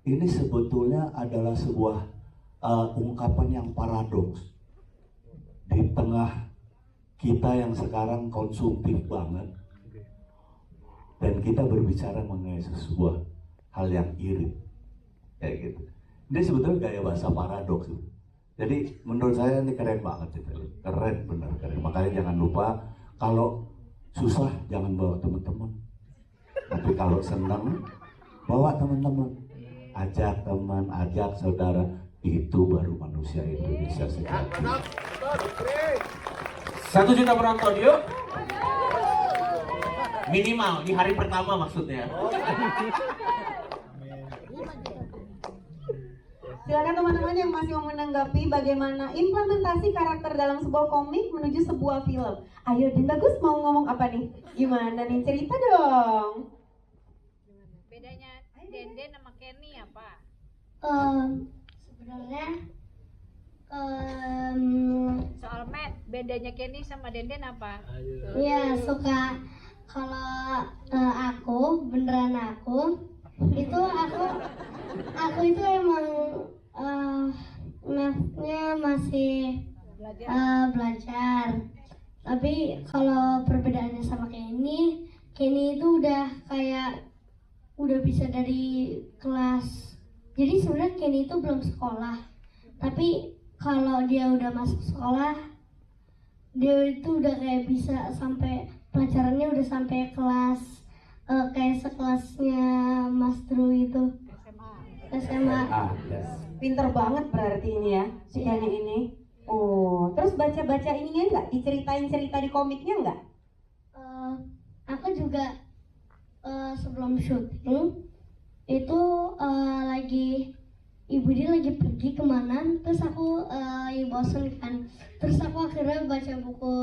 ini sebetulnya adalah sebuah ungkapan yang paradoks. Di tengah kita yang sekarang konsumtif banget, dan kita berbicara mengenai sebuah hal yang irit, kayak gitu. Ini sebetulnya gaya bahasa paradoks. Jadi menurut saya ini keren banget itu, keren, bener keren. Makanya jangan lupa kalau susah jangan bawa teman-teman, tapi kalau senang bawa teman-teman, ajak teman, ajak saudara. Itu baru manusia Indonesia sejati. 1 juta penonton yuk. Minimal di hari pertama maksudnya. Silakan teman-teman yang masih mau menanggapi bagaimana implementasi karakter dalam sebuah komik menuju sebuah film. Ayo, Dan Bagus mau ngomong apa nih? Gimana nih, cerita dong. Bedanya Denden sama Kenny apa? Sebenarnya Soal Matt, bedanya Kenny sama Denden apa? ya suka kalau aku itu aku itu emang mathnya masih belajar. Tapi kalau perbedaannya sama Kenny itu udah kayak udah bisa dari kelas. Jadi sebenarnya Kenny itu belum sekolah. Tapi kalau dia udah masuk sekolah, dia itu udah kayak bisa sampai pelajarannya udah sampai kelas kayak sekelasnya Mas Drew itu. SMA. Pinter banget berarti ini ya, si Kenny ini. Oh, terus baca-baca ininya enggak? Diceritain cerita di komiknya enggak? Aku juga sebelum syuting itu ibu dia lagi pergi kemana, terus aku bosen kan, terus aku akhirnya baca buku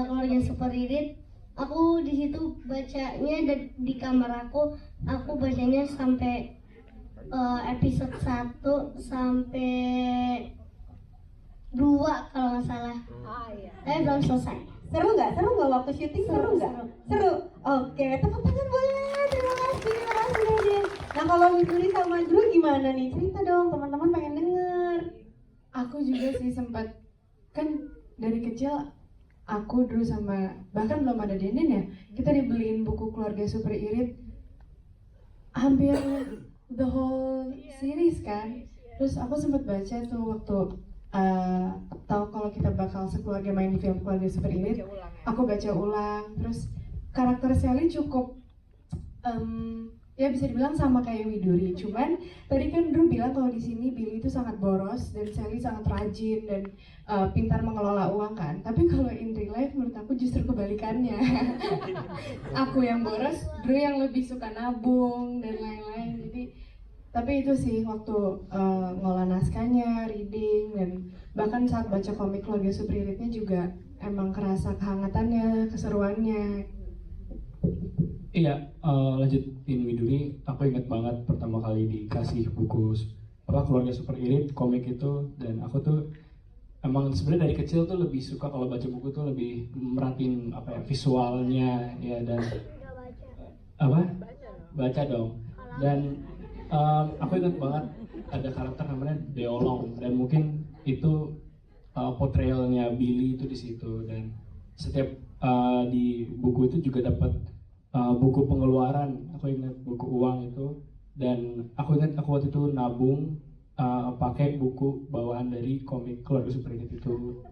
Keluarga Super Irit. Aku di situ bacanya di kamar aku bacanya sampai episode 1 sampai 2 kalau nggak salah. Belum selesai. Seru nggak waktu syuting? Seru nggak? Seru. Oke, tepuk tangan boleh. Terima kasih Deden. Nah, kalau Widuri sama Drew gimana nih? Cerita dong, teman-teman pengen denger. Aku juga sih sempat, kan dari kecil aku Drew sama bahkan belum ada Denden ya, kita dibeliin buku Keluarga Super Irit hampir the whole series kan. Terus aku sempat baca tuh waktu tahu kalau kita bakal sekeluarga main di film Keluarga Super Irit, aku baca ulang. Terus karakter Sally cukup ya bisa dibilang sama kayak Widuri, cuman tadi kan Drew bilang kalau di sini Billy itu sangat boros dan Sally sangat rajin dan pintar mengelola uang kan. Tapi kalau in real life menurut aku justru kebalikannya. Aku yang boros, Drew yang lebih suka nabung dan lain-lain. Jadi tapi itu sih waktu ngolah naskahnya, reading, dan bahkan saat baca komik Keluarga Super Iritnya juga emang kerasa kehangatannya, keseruannya. Iya, lanjutin Widuri, aku ingat banget pertama kali dikasih buku Keluarga Super Irit, komik itu, dan aku tuh emang sebenarnya dari kecil tuh lebih suka kalau baca buku tuh lebih merhatiin visualnya ya, dan baca dong. Dan aku ingat banget ada karakter namanya Deolong, dan mungkin itu portrayalnya Billy itu di situ. Dan setiap di buku itu juga dapat buku pengeluaran, aku ingat buku uang itu, dan aku ingat aku waktu itu nabung pakai buku bawaan dari komik Keluarga Super Irit itu.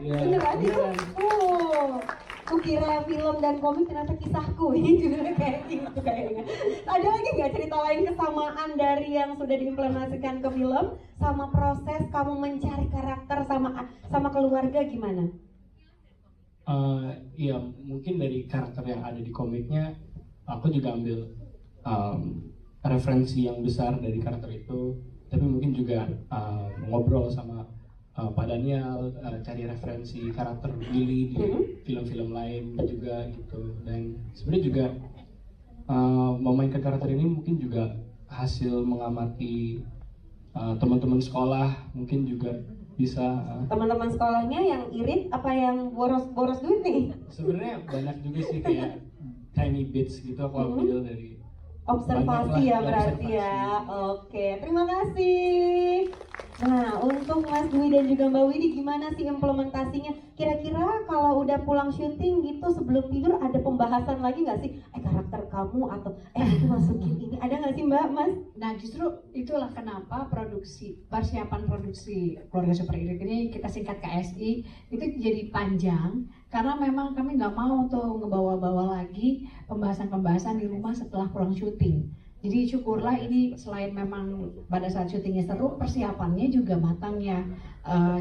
Beneran itu? Oh, aku kira film dan komik ternyata kisahku. Ini juga kayak gitu kayaknya. Ada lagi nggak cerita lain kesamaan dari yang sudah diimplementasikan ke film sama proses kamu mencari karakter sama keluarga gimana? Iya, mungkin dari karakter yang ada di komiknya, aku juga ambil referensi yang besar dari karakter itu, tapi mungkin juga ngobrol sama Pak Daniel, cari referensi karakter Billy di film-film lain juga gitu. Dan sebenarnya juga memainkan karakter ini mungkin juga hasil mengamati teman-teman sekolah, mungkin juga bisa teman-teman sekolahnya yang irit apa yang boros duit nih? Sebenarnya banyak juga sih, kayak tiny bits gitu aku ambil dari observasi ya berarti ya. Oke, terima kasih. Nah, untuk Mas Dwi dan juga Mbak Widi gimana sih implementasinya? Kira-kira kalau udah pulang syuting gitu sebelum tidur ada pembahasan lagi nggak sih? Karakter kamu atau itu masukin ini, ada nggak sih Mbak, Mas? Nah, justru itulah kenapa persiapan produksi Keluarga Super Irit ini kita singkat KSI itu jadi panjang, karena memang kami nggak mau tuh ngebawa-bawa lagi pembahasan-pembahasan di rumah setelah pulang syuting. Jadi syukurlah ini selain memang pada saat syutingnya seru, persiapannya juga matang ya.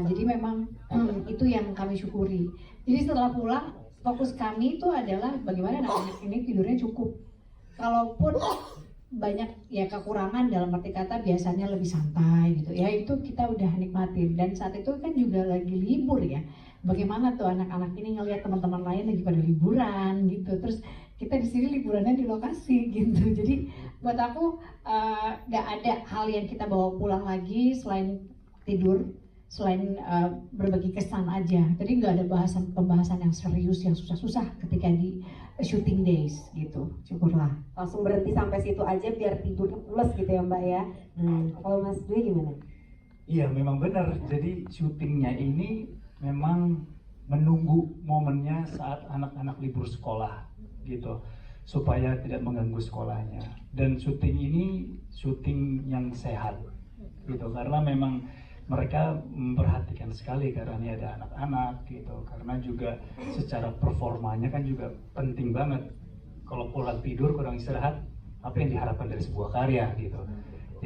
Jadi memang itu yang kami syukuri. Jadi setelah pulang, fokus kami itu adalah bagaimana anak-anak ini tidurnya cukup. Kalaupun banyak ya kekurangan dalam arti kata biasanya lebih santai gitu ya, itu kita udah nikmatin. Dan saat itu kan juga lagi libur ya, bagaimana tuh anak-anak ini ngelihat teman-teman lain lagi pada liburan gitu, terus kita di sini liburannya di lokasi gitu. Jadi buat aku nggak ada hal yang kita bawa pulang lagi selain tidur, selain berbagi kesan aja. Jadi nggak ada pembahasan yang serius yang susah-susah ketika di shooting days gitu. Syukurlah. Langsung berhenti sampai situ aja biar tidurnya pules gitu ya Mbak ya. Kalau Mas Dwi gimana? Iya memang benar. Jadi syutingnya ini memang menunggu momennya saat anak-anak libur sekolah gitu, supaya tidak mengganggu sekolahnya. Dan syuting ini syuting yang sehat gitu, karena memang mereka memperhatikan sekali karena ini ada anak-anak gitu, karena juga secara performanya kan juga penting banget. Kalau pulang tidur kurang istirahat, apa yang diharapkan dari sebuah karya gitu.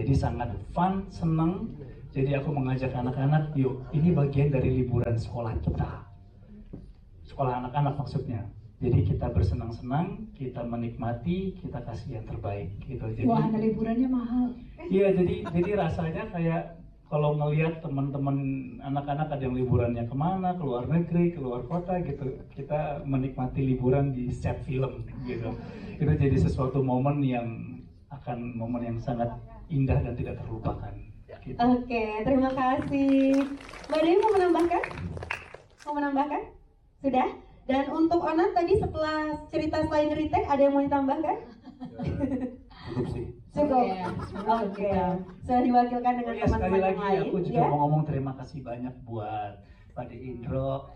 Jadi sangat fun, seneng. Jadi aku mengajak anak-anak, yuk ini bagian dari liburan sekolah kita, sekolah anak-anak maksudnya. Jadi kita bersenang-senang, kita menikmati, kita kasih yang terbaik gitu. Jadi, Wahana liburannya mahal. Iya, jadi rasanya kayak kalau ngelihat teman-teman anak-anak ada yang liburannya kemana, ke luar negeri, ke luar kota gitu, kita menikmati liburan di set film gitu. Itu jadi sesuatu momen yang sangat indah dan tidak terlupakan. Gitu. Oke, terima kasih. Mbak Dewi mau menambahkan? Mau menambahkan? Sudah? Dan untuk Onat tadi setelah cerita selain retake ada yang mau ditambahkan? Cukup sih. Cukup. Oke. Sudah diwakilkan dengan Sekali teman-teman lagi yang lain. aku juga ya? mau ngomong terima kasih banyak buat Pak Indro,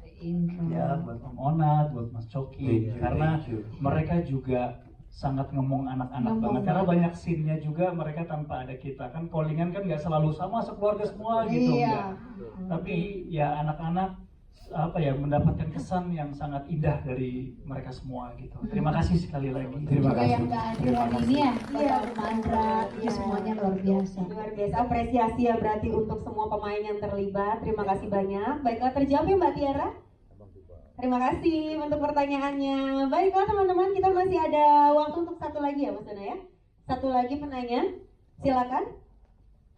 ya, buat Om Onat, buat Mas Coki, karena mereka juga sangat ngomong anak-anak banget. Karena banyak scene-nya juga mereka tanpa ada kita, kan callingan kan nggak selalu sama sekeluarga semua gitu, enggak. Tapi ya anak-anak mendapatkan kesan yang sangat indah dari mereka semua gitu. Terima kasih sekali lagi. Terima kasih. Yang kehadiran ini ya, Bapak Mandra, itu semuanya luar biasa. Luar biasa, apresiasi ya berarti untuk semua pemain yang terlibat. Terima kasih banyak. Baiklah, terjawab ya Mbak Tiara. Terima kasih untuk pertanyaannya. Baiklah teman-teman, kita masih ada waktu untuk satu lagi ya Mas Dana ya. Satu lagi penanya, silakan.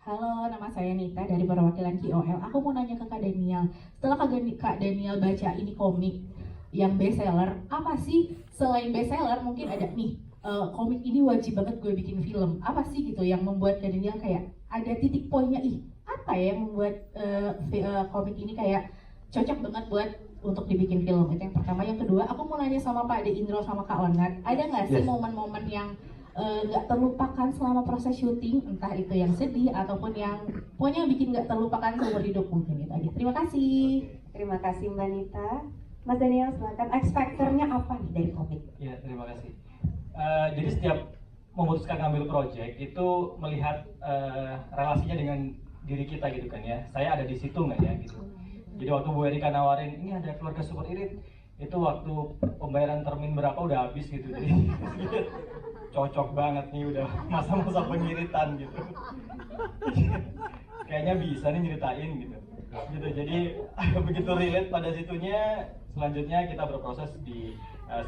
Halo, nama saya Nita dari perwakilan KOL. Aku mau nanya ke Kak Daniel. Setelah Kak Daniel baca ini komik yang bestseller, apa sih selain bestseller mungkin ada nih komik ini wajib banget gue bikin film. Apa sih gitu yang membuat Kak Daniel kayak ada titik poinnya, apa ya yang membuat komik ini kayak cocok banget buat untuk dibikin film? Itu yang pertama. Yang kedua, aku mau nanya sama Pak De Indro sama Kak Onat, ada nggak sih momen-momen yang nggak terlupakan selama proses syuting, entah itu yang sedih ataupun yang pokoknya bikin nggak terlupakan seumur hidup mungkin itu aja. Terima kasih. Terima kasih Mbak Nita. Mas Daniel silakan. X factor-nya apa nih dari komik? Ya, terima kasih. Jadi setiap memutuskan ngambil project itu melihat relasinya dengan diri kita gitu kan ya. Saya ada di situ nggak ya gitu. Jadi waktu Bu Erika nawarin ini ada keluarga super irit, itu waktu pembayaran termin berapa udah habis gitu. Jadi cocok banget nih, udah masa-masa pengiritan gitu. Kayaknya bisa nih nyeritain gitu. Jadi begitu relate pada situnya, selanjutnya kita berproses di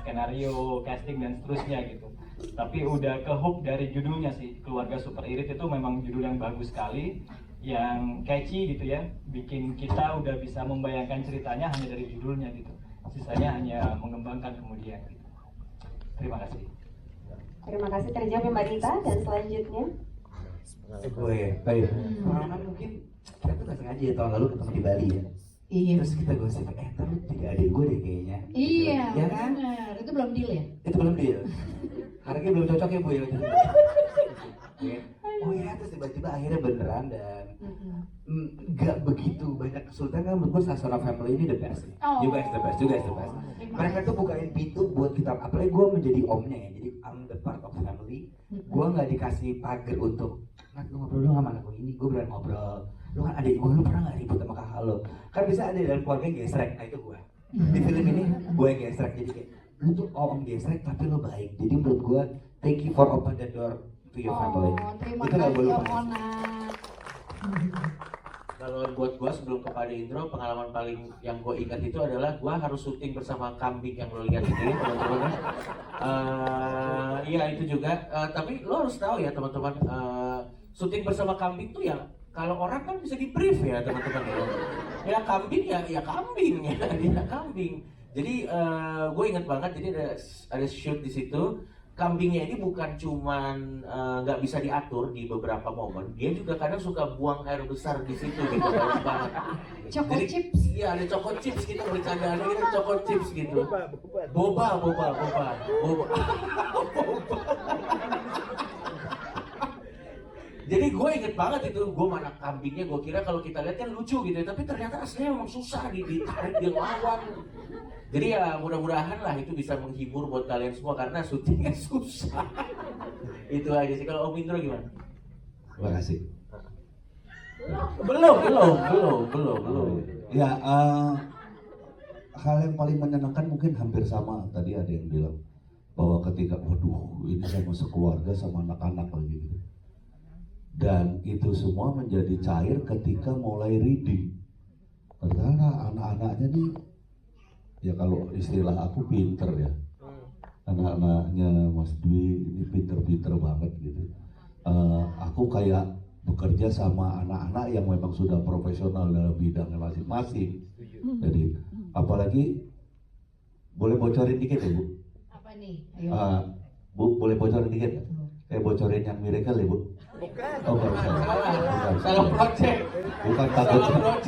skenario, casting dan seterusnya gitu. Tapi udah ke hook dari judulnya sih, Keluarga Super Irit itu memang judul yang bagus sekali, yang catchy gitu ya, bikin kita udah bisa membayangkan ceritanya hanya dari judulnya gitu. Sisanya hanya mengembangkan kemudian. Terima kasih. Terima kasih, terjawab ya Mbak Nita. Dan selanjutnya Gue, baik. Pengalaman mungkin kita tuh nggak sengaja ya, tahun lalu ketemu di Bali ya. Iya. Terus kita gosip, ntar jadi adik gue deh kayaknya. Iya, ya kan? benar. Itu belum deal ya? Itu belum deal. Harganya belum cocok ya Bu ya. Oh ya, terus tiba-tiba akhirnya beneran dan nggak begitu banyak kesulitan kan. Menurut gue Sasana Family ini the best. You guys the best, you guys the best. Mereka tuh bukain pintu buat kita, apalagi gue menjadi omnya ya, jadi I'm the part of family. Gue nggak dikasih pagar untuk lu ngobrol dong sama anak gue ini, gue berani ngobrol. Lu kan adik gue, lu pernah nggak ribut sama kakak lo? Kan bisa ada dalam keluarga yang gesrek, nah itu gue. Di film ini gue yang gesrek, jadi kayak lu tuh om gesrek tapi lu baik. Jadi menurut gue thank you for open the door to your family. Terima Itu nggak kasih boleh Om lupa. Ona. Kalau buat gua sebelum kepada Indro, pengalaman paling yang gua ingat itu adalah gua harus syuting bersama kambing yang lo lihat itu ya teman-teman. Iya itu juga. Tapi lo harus tahu ya teman-teman, syuting bersama kambing tuh ya kalau orang kan bisa di brief ya teman-teman ya. Ya kambing ya kambing ya, dia kambing. Jadi gue ingat banget, jadi ada shoot di situ. Kambingnya ini bukan cuman nggak bisa diatur di beberapa momen, dia juga kadang suka buang air besar di situ gitu. Choco Jadi, chips. iya ada choco chips, kita bercandaan gitu choco chips gitu. Boba. Jadi gue inget banget itu, gue mana kambingnya, gue kira kalau kita lihat kan lucu gitu ya, tapi ternyata aslinya memang susah ditarik dia lawan. Jadi ya mudah-mudahan lah itu bisa menghibur buat kalian semua karena syutingnya susah. Itu aja sih. Kalau Om Indro gimana? Terima kasih. Belum. Ya, hal yang paling menyenangkan mungkin hampir sama tadi ada yang bilang bahwa ketika waduh ini sama sekeluarga sama anak-anak lagi gitu. Dan itu semua menjadi cair ketika mulai reading. Karena anak-anaknya nih, ya kalau istilah aku pinter ya. Anak-anaknya Mas Dwi ini pinter-pinter banget gitu. Aku kayak bekerja sama anak-anak yang memang sudah profesional dalam bidangnya masing-masing. Jadi apalagi boleh bocorin dikit ya Bu? Apa nih? Ayo. Bu boleh bocorin dikit? Bocorin yang miracle ya Bu? Bukan. Oh, bukan. Salah project.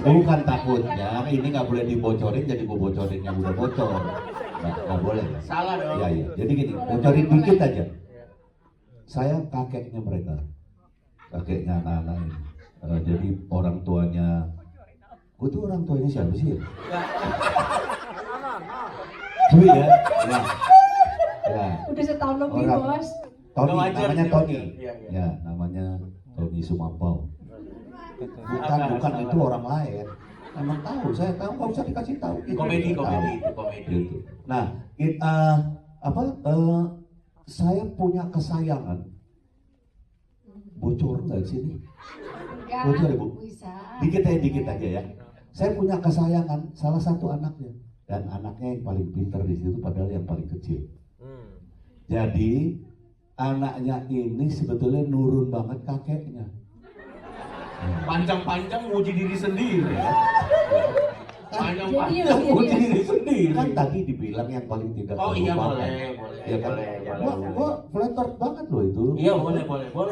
Bukan takutnya ini nggak boleh dibocorin, jadi gue bocorin yang udah bocor. Nggak boleh. Salah dong. Iya. Jadi gini, bocorin dikit aja. Saya kakeknya mereka, kakeknya anak-anak ini. Jadi orang tuanya, gue tuh orang tuanya siapa sih? Dwi ya. Ya. Udah setahun lebih bos. Tony, Wajar, namanya sih, Tony. Iya. Ya, namanya Tony Sumapau. Bukan itu orang lain. Emang tahu, saya tahu, nggak usah dikasih tahu. Komedi. Gitu. Nah, saya punya kesayangan. Bocor nggak di sini? Enggak. Bocor ya Bu? Bisa. Dikit aja ya. Saya punya kesayangan, salah satu anaknya. Dan anaknya yang paling pintar di situ, padahal yang paling kecil. Jadi anaknya ini sebetulnya nurun banget kakeknya. Panjang-panjang muji diri sendiri. Panjang-panjang Jadi, muji diri sendiri. Kan tadi dibilang yang paling tidak Oh iya terlupakan. boleh. Ya kan? Gua flatter banget loh itu. Iya boleh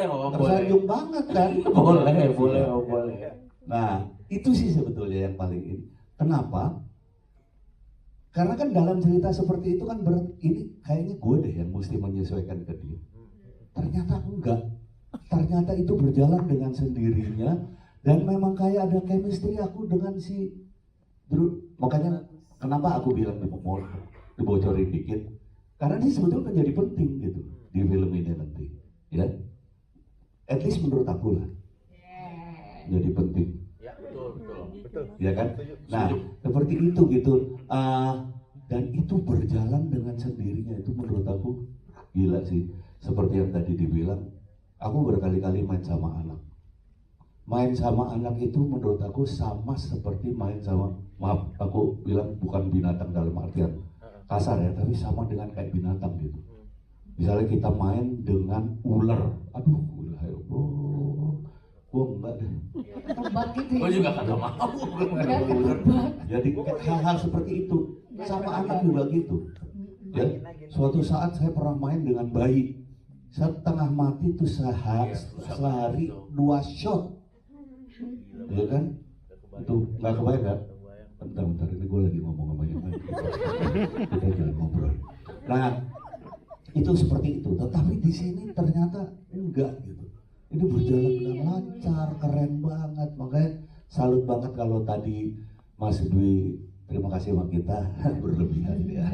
Om. Tersanjung banget kan? Boleh. Nah, itu sih sebetulnya yang paling ini. Kenapa? Karena kan dalam cerita seperti itu kan ini kayaknya gue deh yang mesti menyesuaikan ke dia. Ternyata enggak. Ternyata itu berjalan dengan sendirinya dan memang kayak ada chemistry aku dengan si Drew. Makanya kenapa aku bilang dibocorin dikit. Karena dia sebetulnya menjadi penting gitu di film ini nanti. Ya. At least menurut aku lah. Jadi penting. Ya betul. Ya kan? Nah, seperti itu gitu. Dan itu berjalan dengan sendirinya, itu menurut aku gila sih. Seperti yang tadi dibilang, aku berkali-kali main sama anak. Main sama anak itu menurut aku sama seperti main sama, maaf, aku bilang bukan binatang dalam artian kasar ya, tapi sama dengan kayak binatang gitu. Misalnya kita main dengan ular, aduh, ulah ya Allah, gua enggak deh. Tebak gitu ya. Gue juga kagak mau. Jadi hal-hal seperti itu sama anak juga gitu. Ya, suatu saat saya pernah main dengan bayi. Setengah mati itu sehari 2 shot. Ya kan? Itu nggak kebayang kan? Bentar, ini gue lagi ngomong sama yang lain. Kita jangan ngobrol. Nah, itu seperti itu. Tetapi di sini ternyata enggak gitu. Ini berjalan dengan lancar, keren banget. Makanya salut banget kalau tadi Mas Dwi terima kasih sama kita berlebihan ya.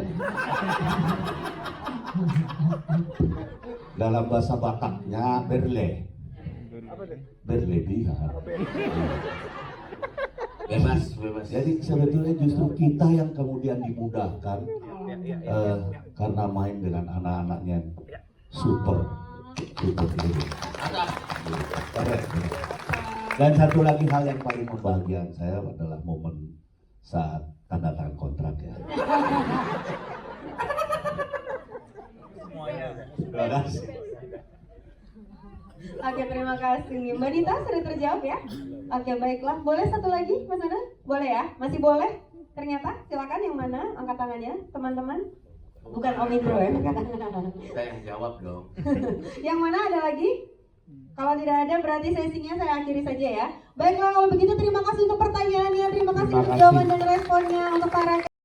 Dalam bahasa Bataknya berle. Berlebihan. Bebas. Jadi sebetulnya justru kita yang kemudian dimudahkan karena main dengan anak-anaknya super. Dan satu lagi hal yang paling membahagiakan saya adalah momen saat tanda tangan kontrak ya. Terima kasih. Oke, terima kasih. Mbak Dita sudah terjawab ya? Oke, baiklah. Boleh satu lagi, Mas Ana? Boleh ya? Masih boleh? Ternyata, silakan yang mana? Angkat tangannya, teman-teman. Bukan Om Indro ya? Kita yang jawab dong. Yang mana ada lagi? Kalau tidak ada berarti sesinya saya akhiri saja ya. Baiklah, kalau begitu terima kasih untuk pertanyaannya, terima kasih untuk jawaban dan responnya untuk para